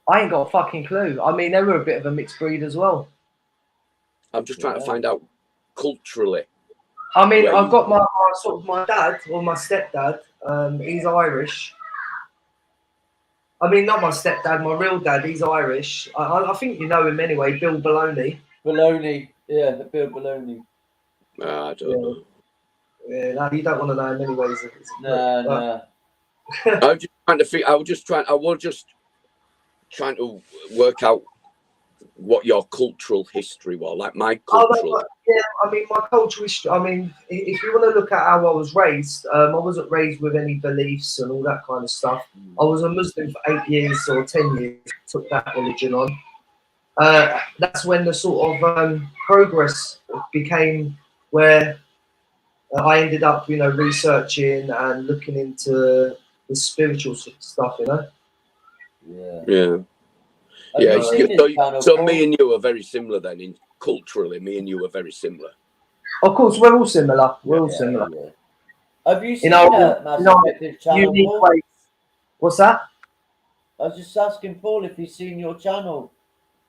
I ain't got a fucking clue. I mean, they were a bit of a mixed breed as well. I'm just trying to find out culturally. I mean, Yeah, I've got my dad or my stepdad. He's Irish. I mean, not my stepdad, my real dad. He's Irish. I think you know him anyway, Bill Baloney. Baloney. Yeah, Bill Baloney. I don't know. Yeah, no, you don't want to know him anyways. Nah. I was just trying to work out what your cultural history was, like my Oh, cultural. yeah, I mean, my cultural history. I mean, if you want to look at how I was raised, I wasn't raised with any beliefs and all that kind of stuff. I was a Muslim for 8 years or 10 years, took that religion on. That's when the sort of progress became where I ended up, researching and looking into the spiritual stuff, Yeah. Yeah. Have Yeah. you seen his channel, So Paul? me and you are very similar then. Culturally, me and you are very similar. Of course, we're all similar. We're all Yeah, similar. yeah. Have you seen Mass in our Effective channel, unique Paul? ways. What's that? I was just asking Paul if he's seen your channel.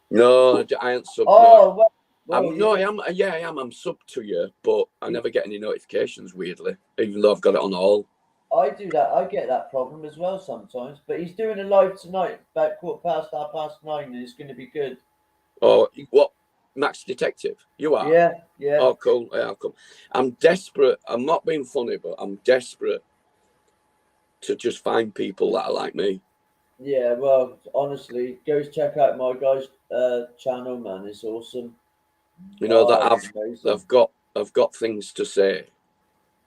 No, I ain't sub. Oh, No, I am. Yeah, I am. I'm sub to you, but I never get any notifications. Weirdly, even though I've got it on all. I do that. I get that problem as well sometimes. But he's doing a live tonight, about 9:15, and it's going to be good. Oh, what? Max Detective? You are? Yeah, yeah. Oh, cool. Yeah, I'll come. I'm desperate. I'm not being funny, but I'm desperate to just find people that are like me. Yeah, well, honestly, go check out my guy's channel, man. It's awesome. You know that it's amazing. I've got things to say,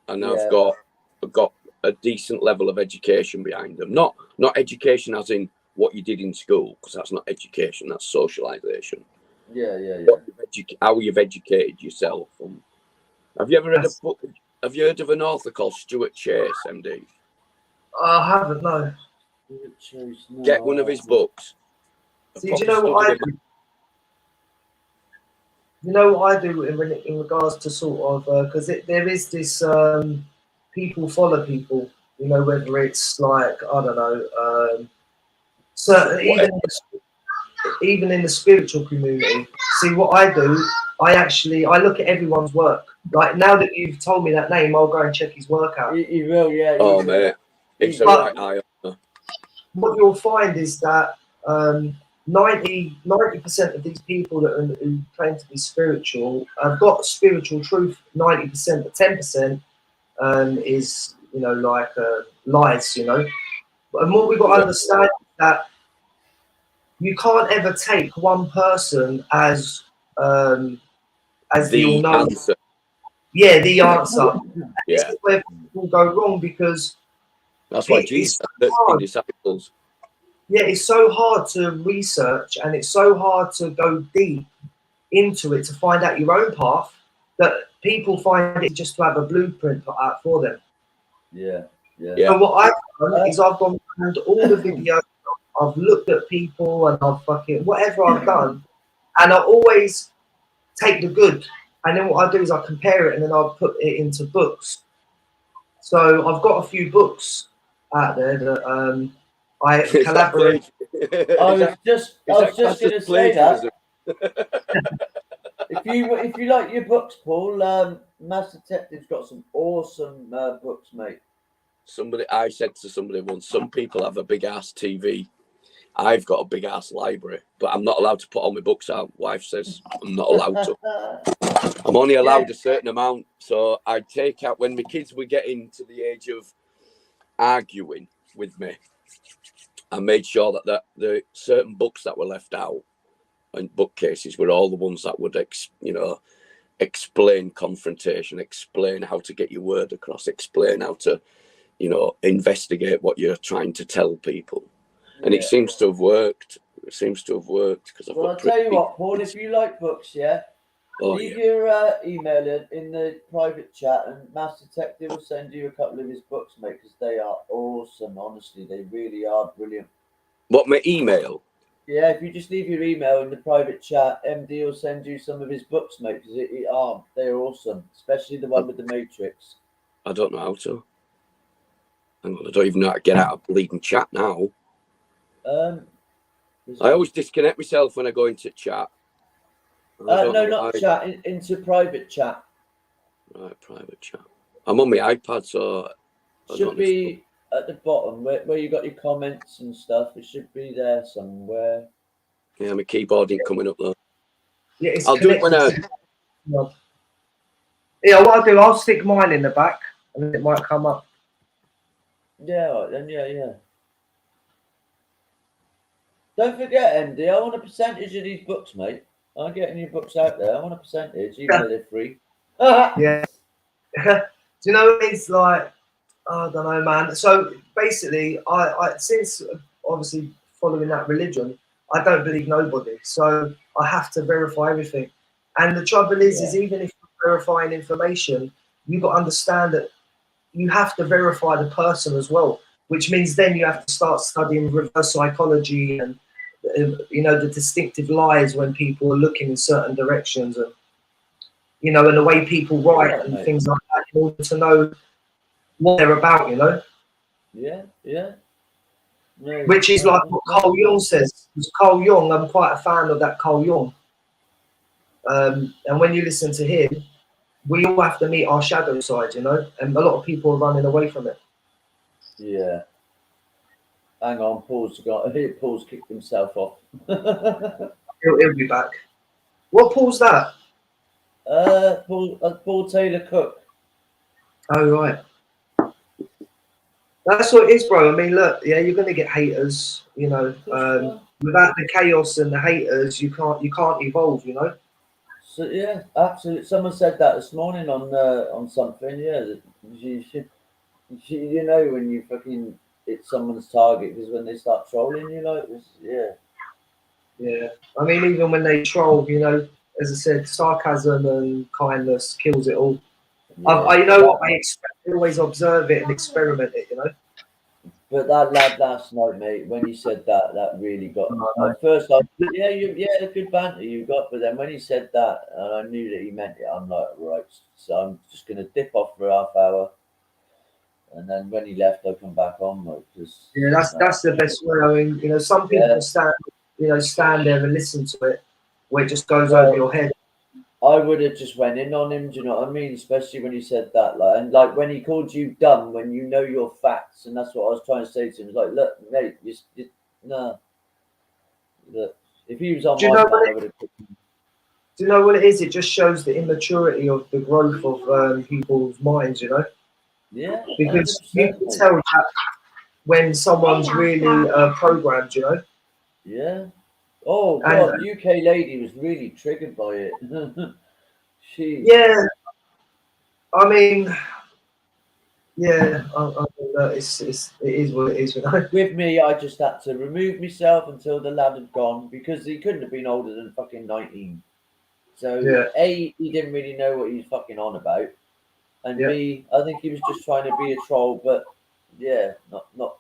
and Yeah. I've got a decent level of education behind them. Not education as in what you did in school, because that's not education. That's socialization. Yeah. How you've educated yourself. Have you ever read a book? Have you heard of an author called Stuart Chase, MD? I haven't, no. Get one of his books. See, do you know what I do? You know what I do in regards to sort of, because there is this people follow people, whether it's like, I don't know, so even in the spiritual community. See, what I do, I look at everyone's work. Like, now that you've told me that name, I'll go and check his work out. You will, yeah. Oh, mate. It's a right eye opener. What you'll find is that 90% of these people who claim to be spiritual have got spiritual truth 90%, but 10% is, lies, And what we've got to understand is that you can't ever take one person as the all-knowing. Answer. Yeah, the answer. Yeah. This is where people go wrong, because that's why Jesus had 13 disciples. Yeah, it's so hard to research, and it's so hard to go deep into it to find out your own path, that people find it just to have a blueprint put out for them. Yeah. So what I've done is I've gone through all the videos, I've looked at people, and I've whatever I've done, and I always take the good, and then what I do is I compare it, and then I'll put it into books. So I've got a few books out there that I collaborate. I was just going to say that. If you like your books, Paul, Mass Detective's got some awesome books, mate. I said to somebody once, some people have a big ass TV. I've got a big ass library, but I'm not allowed to put all my books out. Wife says I'm not allowed to. I'm only allowed a certain amount. So I take out, when my kids were getting to the age of arguing with me, I made sure that the certain books that were left out and bookcases were all the ones that would, explain confrontation, explain how to get your word across, explain how to, investigate what you're trying to tell people. And it seems to have worked. It seems to have worked. Well, I'll tell you what, Paul, if you like books, leave your email in the private chat, and Mass Detective will send you a couple of his books, mate, because they are awesome. Honestly, they really are brilliant. What, my email? Yeah, if you just leave your email in the private chat, MD will send you some of his books, mate, because they're awesome, especially the one with the Matrix. I don't know how to. Hang on, I don't even know how to get out of bleeding chat now. I always disconnect myself when I go into chat. No, not chat, into private chat. Right, private chat. I'm on my iPad, so should be at the bottom where you got your comments and stuff. It should be there somewhere. Yeah, my keyboard ain't coming up though. Yeah, I'll do it when Yeah, what I'll do, I'll stick mine in the back, and then it might come up. Yeah, then yeah. Don't forget, Andy, I want a percentage of these books, mate. I'm getting your books out there. I want a percentage, even though they're free. Yeah. Do you know, it's like, I don't know, man. So basically, I since obviously following that religion, I don't believe nobody. So I have to verify everything. And the trouble is even if you're verifying information, you've got to understand that you have to verify the person as well, which means then you have to start studying reverse psychology and you know, the distinctive lies when people are looking in certain directions, and you know, and the way people write and things like that, in order to know what they're about, you know. Yeah, yeah. No, Which is like what Carl Jung says. Because Carl Jung, I'm quite a fan of that Carl Jung. And when you listen to him, we all have to meet our shadow side, you know, and a lot of people are running away from it. Yeah. Hang on, Paul's kicked himself off. He'll be back. What Paul's that? Paul Taylor Cook. Oh, right. That's what it is, bro. I mean, look, yeah, you're going to get haters, you know. Without the chaos and the haters, you can't evolve, you know. So yeah, absolutely. Someone said that this morning on something. Yeah, that you know, when you fucking hit someone's target, because when they start trolling you, like this, yeah. Yeah, I mean, even when they troll, you know, as I said, sarcasm and kindness kills it all. Yeah. You know what? I always observe it and experiment it, you know. But that lad last night, mate, when he said that, that really got. At first, a good banter you got, but then when he said that, and I knew that he meant it, I'm like, right, so I'm just gonna dip off for half hour, and then when he left, I come back on, like, because yeah, that's the best way. I mean, you know, some people stand there and listen to it, where it just goes over your head. I would have just went in on him. Do you know what I mean? Especially when he said that, like, and like when he called you dumb, when you know your facts, and that's what I was trying to say to him. It's like, look, mate, no. Look, if he was on my side, I would have. Do you know what it is? It just shows the immaturity of the growth of people's minds, you know. Yeah. Because you can tell that when someone's really programmed, you know. Yeah. Oh God, UK lady was really triggered by it. Yeah. I mean, yeah. It is what it is, you know. With me, I just had to remove myself until the lad had gone, because he couldn't have been older than fucking 19. So A, he didn't really know what he was fucking on about, and B, I think he was just trying to be a troll. But yeah, not.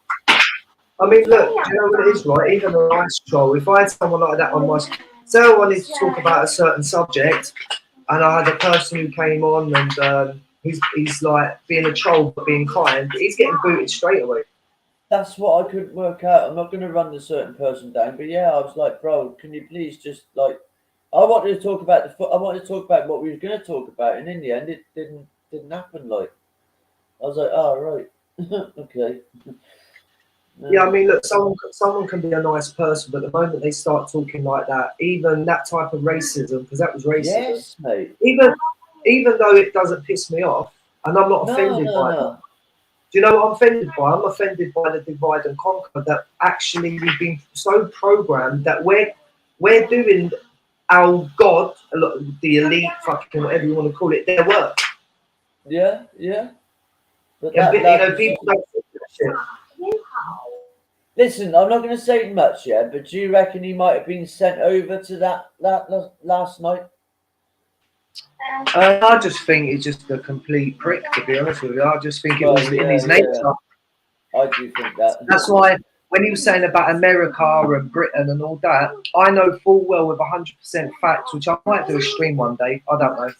I mean, look, do you know what it is, right? Even a nice troll. If I had someone like that on my, say I wanted to talk about a certain subject, and I had a person who came on and he's like being a troll but being kind, he's getting booted straight away. That's what I couldn't work out. I'm not going to run the certain person down, but yeah, I was like, bro, can you please just like, I wanted to talk about what we were going to talk about, and in the end, it didn't happen. Like, I was like, oh right, okay. Yeah, I mean, look, someone can be a nice person, but the moment they start talking like that, even that type of racism, because that was racism. Yes, mate. Even though it doesn't piss me off, and I'm not offended by it. Do you know what I'm offended by? I'm offended by the divide and conquer, that actually we've been so programmed that we're doing our God, the elite, fucking whatever you want to call it, their work. Yeah, yeah. But you know, people don't think that shit. Listen, I'm not going to say much yet, but do you reckon he might have been sent over to that last night? I just think he's just a complete prick, to be honest with you. I just think it was in his nature. I do think that. That's why when he was saying about America and Britain and all that, I know full well with 100% facts, which I might do a stream one day. I don't know.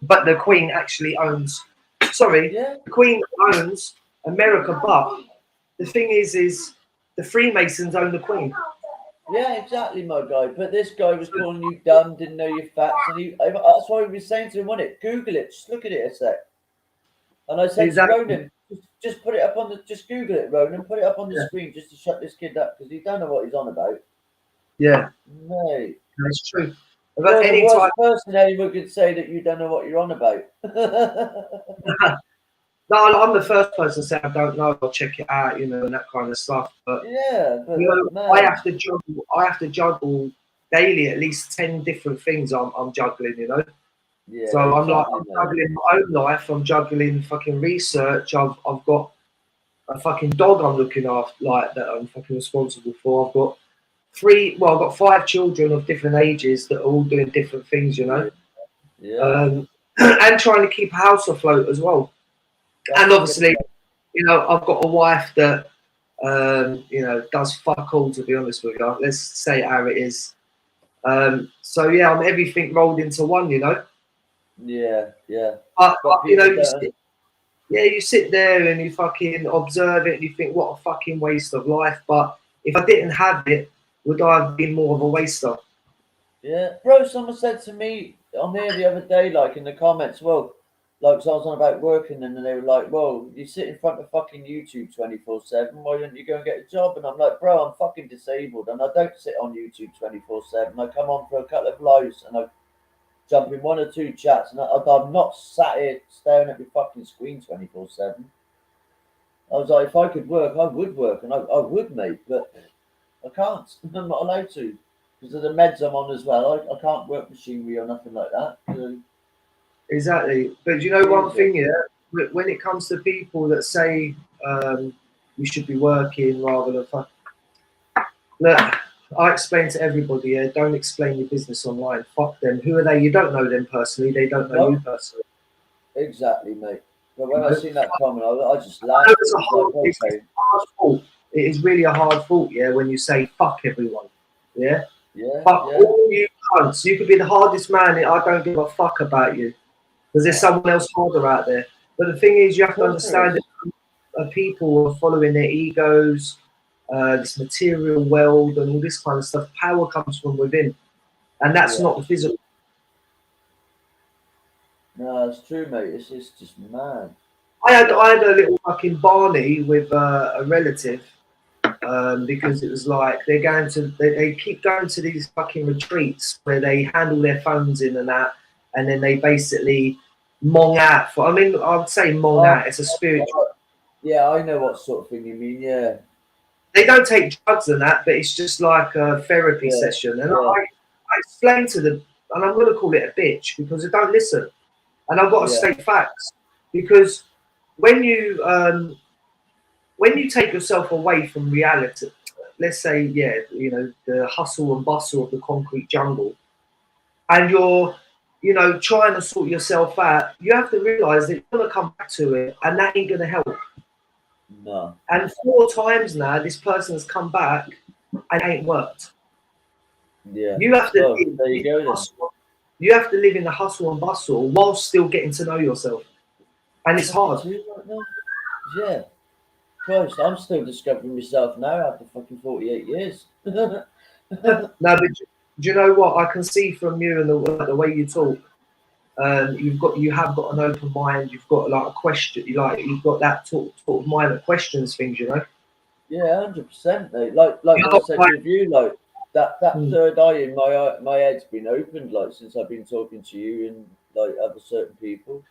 But the Queen actually owns. The Queen owns America, but the thing is the Freemasons own the Queen. Yeah, exactly, my guy. But this guy was calling you dumb, didn't know your facts, and that's why we were saying to him, wasn't it? Google it, just look at it a sec. And I said to Ronan, just put it up just Google it, Ronan, put it up on the screen just to shut this kid up, because he don't know what he's on about. Yeah. No. That's true. You're the worst person anyone could say that you don't know what you're on about. No, I'm the first person to say I don't know. I'll check it out, you know, and that kind of stuff. But Yeah, but you know, man, I have to juggle daily at least 10 different things. I'm juggling, you know. yeah, So I'm exactly, mate. juggling my own life. I'm juggling fucking research. I've got a fucking dog I'm looking after, like that I'm fucking responsible for. I've got I've got 5 children of different ages that are all doing different things, you know. Yeah. And trying to keep a house afloat as well. That's And obviously, good. you know, I've got a wife that, you know, does fuck all, to be honest with you. Let's say it how it is. So yeah, I'm everything rolled into one, you know. Yeah, yeah. But you know, people don't- you sit there and you fucking observe it and you think, what a fucking waste of life. But if I didn't have it, would I have been more of a waster? Yeah, bro, someone said to me on here the other day, like in the comments, well, like, 'cause I was on about working, and then they were like, well, you sit in front of fucking YouTube 24/7, why don't you go and get a job? And I'm like, bro, I'm fucking disabled, and I don't sit on YouTube 24/7. I come on for a couple of lives, and I jump in 1 or 2 chats, and I'm not sat here staring at my fucking screen 24/7. I was like, if I could work, I would work, and I would, mate, but I can't. I'm not allowed to because of the meds I'm on as well. I can't work machinery or nothing like that. So, Exactly. But you know one thing, yeah, when it comes to people that say you should be working rather than fuck. Look, I explain to everybody, yeah, don't explain your business online. Fuck them. Who are they? You don't know them personally. They don't know you personally. exactly, mate. But when You I know? seen that comment, I just I laughed. know it's a hard, Like, it's okay, a hard fault. It is really a hard fault, yeah, when you say fuck everyone. Yeah? yeah, Fuck yeah, all you cunts. You could be the hardest man. I don't give a fuck about you. Because there's someone else harder out there. But the thing is, you have to understand that people are following their egos, this material world, and all this kind of stuff. Power comes from within, and that's Yeah. not physical. No, it's true, mate. It's just mad. I had a little fucking Barney with a relative because it was like they keep going to these fucking retreats where they handle their phones in and that, and then they basically mong out for. I mean, I would say mong out. It's a spiritual. Yeah, I know what sort of thing you mean. Yeah, They don't take drugs and that, but it's just like a therapy session. And I explained to them, and I'm going to call it a bitch because they don't listen. And I've got to state facts because when you take yourself away from reality, let's say, you know, the hustle and bustle of the concrete jungle, and you're, you know, trying to sort yourself out, you have to realize that you're going to come back to it, and that ain't going to help. no. And 4 times now, this person has come back and ain't worked. Yeah. You have to Well, live there you in go the then. hustle. You have to live in the hustle and bustle whilst still getting to know yourself, and it's hard. Yeah. Christ, I'm still discovering myself now after fucking 48 years. No, but do you know what I can see from you and the way you talk? You have got an open mind. You've got like a question. You've got that sort of mind that questions things. You know. Yeah, 100%, mate. Like Yeah, I said with you, like that Mm. third eye in my head's been opened, like since I've been talking to you and like other certain people.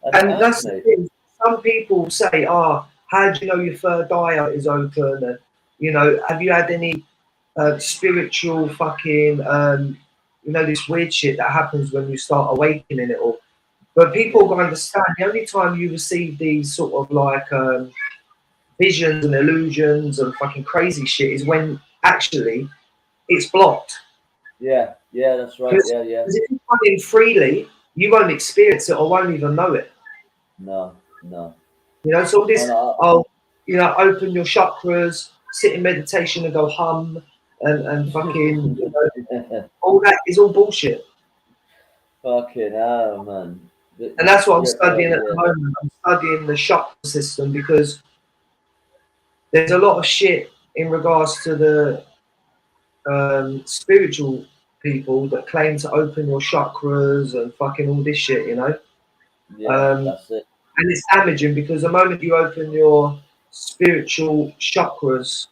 And it that's has, the mate. thing. Some people say, "Ah, how do you know your third eye is open?" And you know, have you had any spiritual fucking you know, this weird shit that happens when you start awakening it all? But people got to understand the only time you receive these sort of like visions and illusions and fucking crazy shit is when actually it's blocked. Yeah, that's right. Because Yeah. if you come in freely, you won't experience it or won't even know it. No. You know, so all this, No. you know, open your chakras, sit in meditation and go hum and fucking, you know, all that is all bullshit. Fucking hell, man. And that's what I'm Yeah, studying at the moment. I'm studying the chakra system because there's a lot of shit in regards to the spiritual people that claim to open your chakras and fucking all this shit, you know. That's it. And it's damaging because the moment you open your spiritual chakras,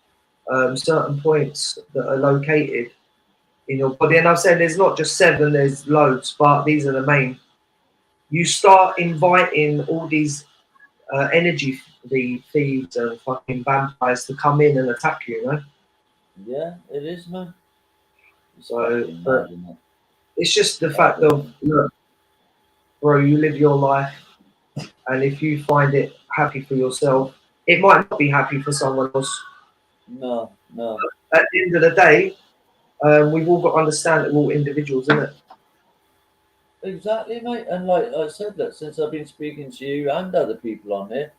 certain points that are located in your body, and I've said there's not just 7, there's loads, but these are the main. You start inviting all these energy thieves and fucking vampires to come in and attack you, you know. Yeah, it is, man. It's So, fucking but mad, isn't it? it's just the fact of, look, bro, you live your life, and if you find it happy for yourself, it might not be happy for someone else. No. At the end of the day, we've all got to understand that we're all individuals, isn't it? Exactly, mate. And like I said, that since I've been speaking to you and other people on here,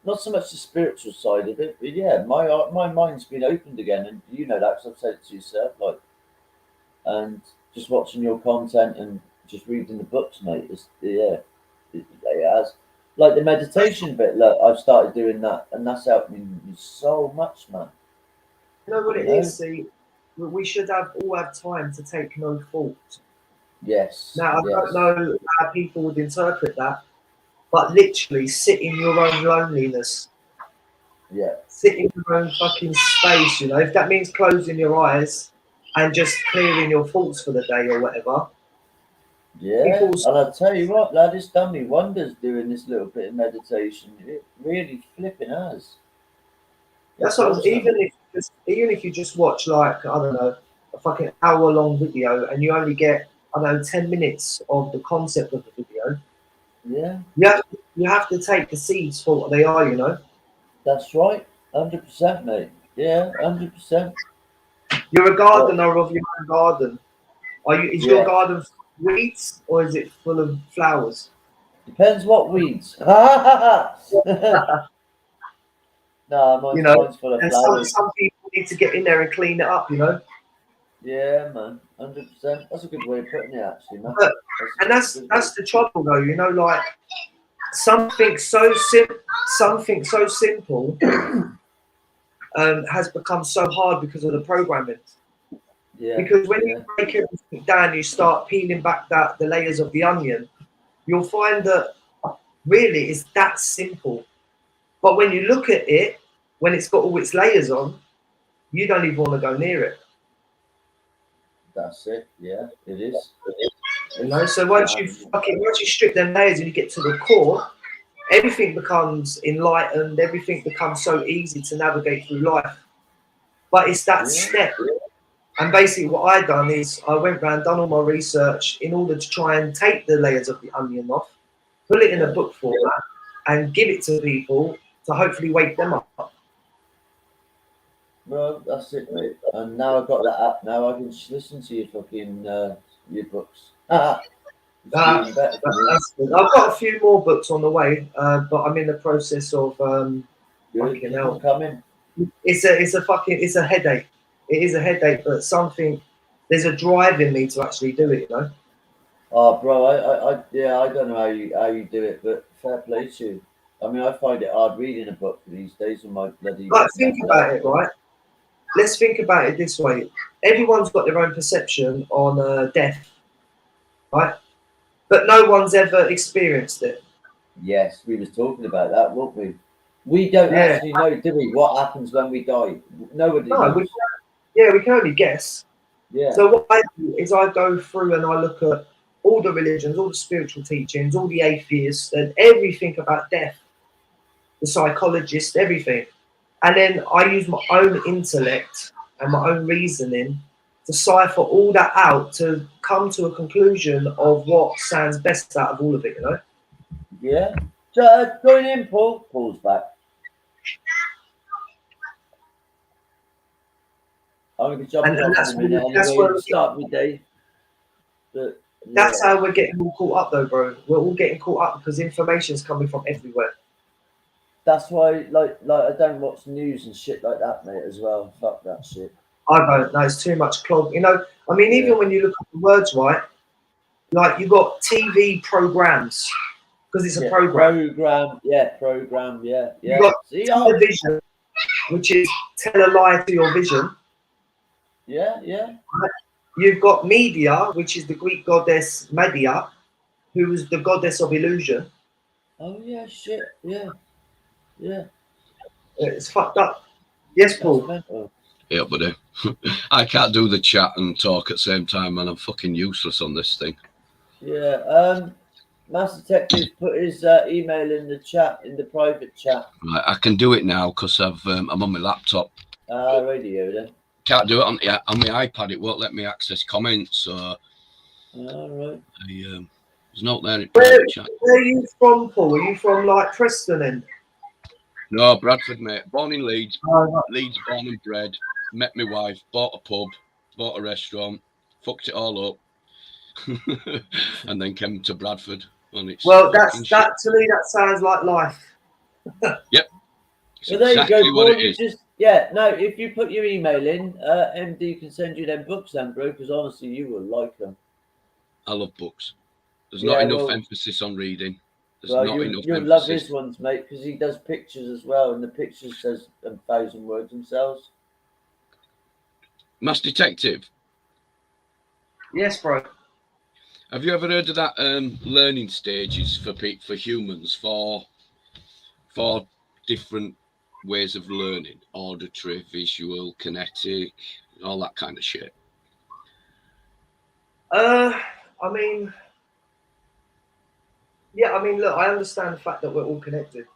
not so much the spiritual side of it, but yeah, my mind's been opened again, and you know that because I've said it to yourself, like, and just watching your content and just reading the books, mate. It has. Like the meditation bit, look, I've started doing that, and that's helped me so much, man. You know what it You know? is? See, we should all have time to take no fault. Yes. Now, I yes. don't know how people would interpret that, but literally sit in your own loneliness. Yeah. Sit in your own fucking space, you know. If that means closing your eyes and just clearing your thoughts for the day or whatever. Yeah, People's- and I'll tell you what, lad, it's done me wonders doing this little bit of meditation. It really flipping has. That's It's what awesome. even if you just watch, like, I don't know, a fucking hour-long video and you only get, I don't know, 10 minutes of the concept of the video, Yeah, you have to take the seeds for what they are, you know. that's right. 100%, mate. Yeah, 100%. You're a gardener of your own garden. Is Yeah. your garden full of weeds or is it full of flowers? Depends what weeds. No, mine's, You know, mine's full of and flowers. some people need to get in there and clean it up, you know. Yeah, man, 100%. That's a good way of putting it, actually, man. But- And that's the trouble, though. You know, like something so simple has become so hard because of the programming. Yeah. Because when yeah. you break everything down, you start peeling back the layers of the onion. You'll find that really it's that simple. But when you look at it, when it's got all its layers on, you don't even want to go near it. That's it. Yeah, it is. You know, so once you strip them layers and you get to the core, everything becomes enlightened. Everything becomes so easy to navigate through life. But it's that step. And basically, what I done is I went around, done all my research in order to try and take the layers of the onion off, put it in a book format, and give it to people to hopefully wake them up. Well, that's it, mate. And now I've got that app. Now I can listen to your fucking your books. It's even better for me. That's good. I've got a few more books on the way, but I'm in the process of Good. fucking Keep hell. them coming. It's a headache. It is a headache, but there's a drive in me to actually do it, you know. Oh, bro, I don't know how you do it, but fair play to you. I mean, I find it hard reading a book these days with my bloody. But think about it, right? Let's think about it this way. Everyone's got their own perception on death, right? But no one's ever experienced it. Yes, we was talking about that, weren't we? We don't actually know, do we? What happens when we die? Nobody knows. We can only guess. Yeah. So what I do is I go through and I look at all the religions, all the spiritual teachings, all the atheists, and everything about death, the psychologists, everything. And then I use my own intellect and my own reasoning to cipher all that out to come to a conclusion of what sounds best out of all of it, you know? Yeah. So, join in, Paul. Paul's back. I'm going to be jumping And off that's in a minute that's anyway where to start my day. But, That's yeah. how we're getting all caught up, though, bro. We're all getting caught up because information's coming from everywhere. That's why, like I don't watch news and shit like that, mate, as well. Fuck that shit. I don't know. It's too much clog. You know, I mean, even when you look at the words, right, like you got TV programs because it's a program. Program, yeah. You got See, television, which is tell a lie to your vision. yeah. You've got media, which is the Greek goddess Medea, who is the goddess of illusion. Oh yeah, shit, yeah. It's fucked up. Yes, Paul. Yeah, buddy. I can't do the chat and talk at the same time, man. I'm fucking useless on this thing. Yeah. Master Detective put his email in the chat, in the private chat. Right, I can do it now because I'm on my laptop. Radio then. Can't do it on my iPad. It won't let me access comments. So All right. there's no there in Where, private chat. where are you from, Paul? Are you from like Preston then? No, Bradford, mate. Born in Leeds. Oh, right. Leeds, born and bred. Met my wife. Bought a pub. Bought a restaurant. Fucked it all up. And then came to Bradford. And it's Well, fucking shit. that to me that sounds like life. Yep. It's Well, there exactly you go, what Paul. it You is. just no. If you put your email in, MD can send you them books, then, bro. Because honestly, you will like them. I love books. There's not enough emphasis on reading. There's not enough you'll emphasis. love his ones, mate, because he does pictures as well, and the pictures says 1,000 words themselves. Master Detective, Yes, bro. have you ever heard of that learning stages for humans for different ways of learning? Auditory, visual, kinetic, all that kind of shit. I mean, yeah, I mean, look, I understand the fact that we're all connected.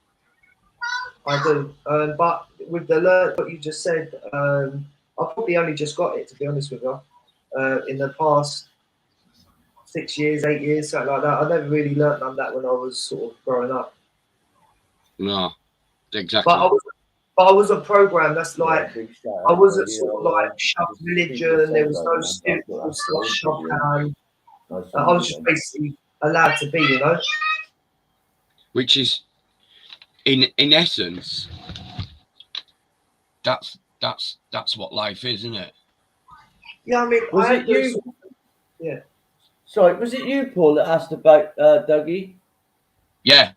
I do, but with what you just said, I probably only just got it, to be honest with you. In the past 6 years, 8 years, something like that. I never really learnt on that when I was sort of growing up. No, exactly. But I wasn't programmed. That's like I wasn't sort of like shoved religion. There was no spiritual stuff shoved down. I was just basically allowed to be, you know. Which is, in essence, that's what life is, isn't it? Yeah, I mean, Was it you? Yeah. Sorry, was it you, Paul, that asked about Dougie? Yeah.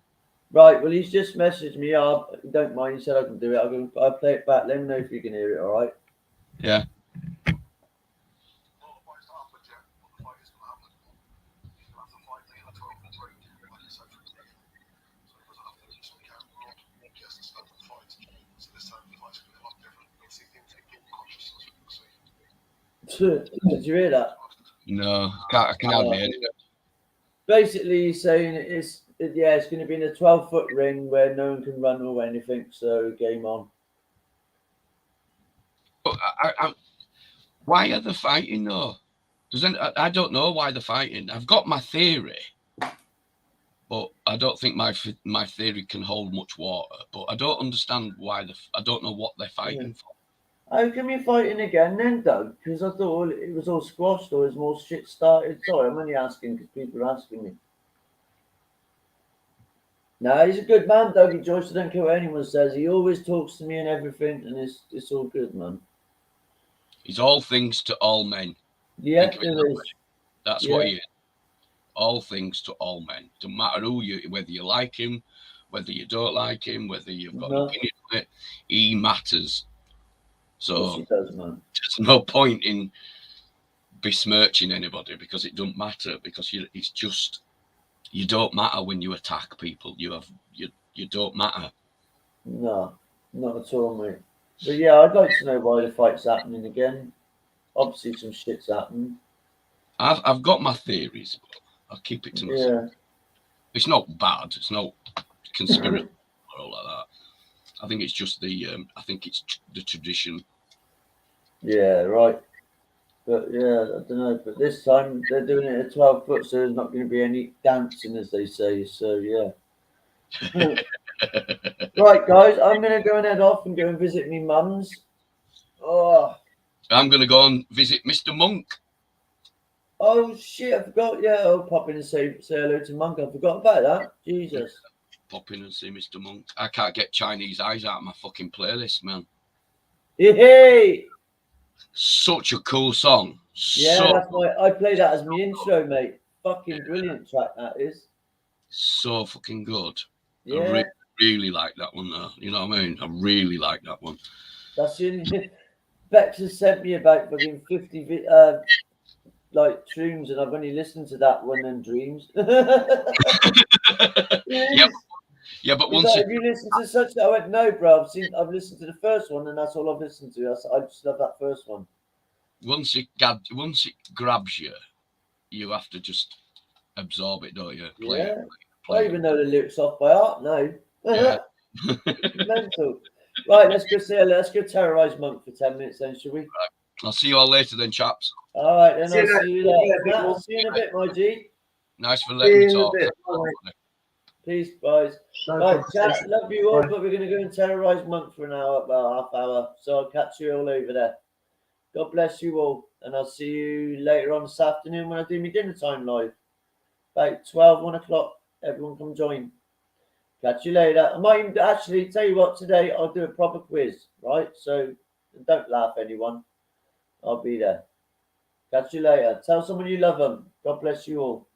Right. Well, he's just messaged me. Don't mind. He said I can do it. I'll play it back. Let me know if you can hear it. All right. Yeah. Did you hear that? No, I can't hardly hear it. Basically, he's saying it's going to be in a 12-foot ring where no one can run or anything. So game on. But why are they fighting though? I don't know why they're fighting. I've got my theory, but I don't think my theory can hold much water. But I don't understand why I don't know what they're fighting for. How come you're fighting again then, Doug? Because I thought it was all squashed or is more shit started. Sorry, I'm only asking because people are asking me. No, he's a good man, Dougie Joyce. I don't care what anyone says. He always talks to me and everything, and it's all good, man. He's all things to all men. Yeah, there is. That's what he is. All things to all men. Don't matter whether you like him, whether you don't like him, whether you've got an opinion on it. He matters. So he does, man. There's no point in besmirching anybody because it don't matter, because it's just you don't matter when you attack people. You don't matter. No, not at all, mate. But yeah, I'd like to know why the fight's happening again. Obviously, some shit's happened. I've got my theories, but I'll keep it to myself. Yeah. It's not bad. It's not conspiracy or all like that. I think it's just the tradition. Yeah, right. But yeah, I don't know. But this time they're doing it at 12 foot, so there's not going to be any dancing, as they say. So yeah. Right, guys, I'm going to go and head off and go and visit me mum's. Oh. I'm going to go and visit Mr. Monk. Oh shit! I forgot. Yeah, I'll pop in and say hello to Monk. I forgot about that. Jesus. Pop in and see Mr. Monk. I can't get Chinese Eyes out of my fucking playlist, man. Hey! Such a cool song. Yeah, that's why I play that as my intro, mate. Fucking brilliant track that is. So fucking good. Yeah. I really like that one though. You know what I mean? I really like that one. That's the only. Bex has sent me about fucking 50 like tunes, and I've only listened to that one and Dreams. Yeah, but once have you listened to such that? I went, no, bro. I've listened to the first one, and that's all I've listened to. I just love that first one. Once it grabs you, you have to just absorb it, don't you? Yeah. play I it. even know the lyrics off by heart now. Yeah. Mental. Right, let's go terrorise Monk for 10 minutes then, shall we? I'll see you all later then, chaps. All right, then See you I'll see you later. there. Yeah, Matt, I'll see you in a bit, my G. Nice for See letting you me in a talk. bit. All right. Peace, boys. No Right, problem. chat, love you all, Bye. but we're going to go and terrorise Monk for an hour, about half hour. So I'll catch you all over there. God bless you all, and I'll see you later on this afternoon when I do my dinner time live. About 12, 1 o'clock. Everyone come join. Catch you later. I might even, actually tell you what, today I'll do a proper quiz, right? So don't laugh, anyone. I'll be there. Catch you later. Tell someone you love them. God bless you all.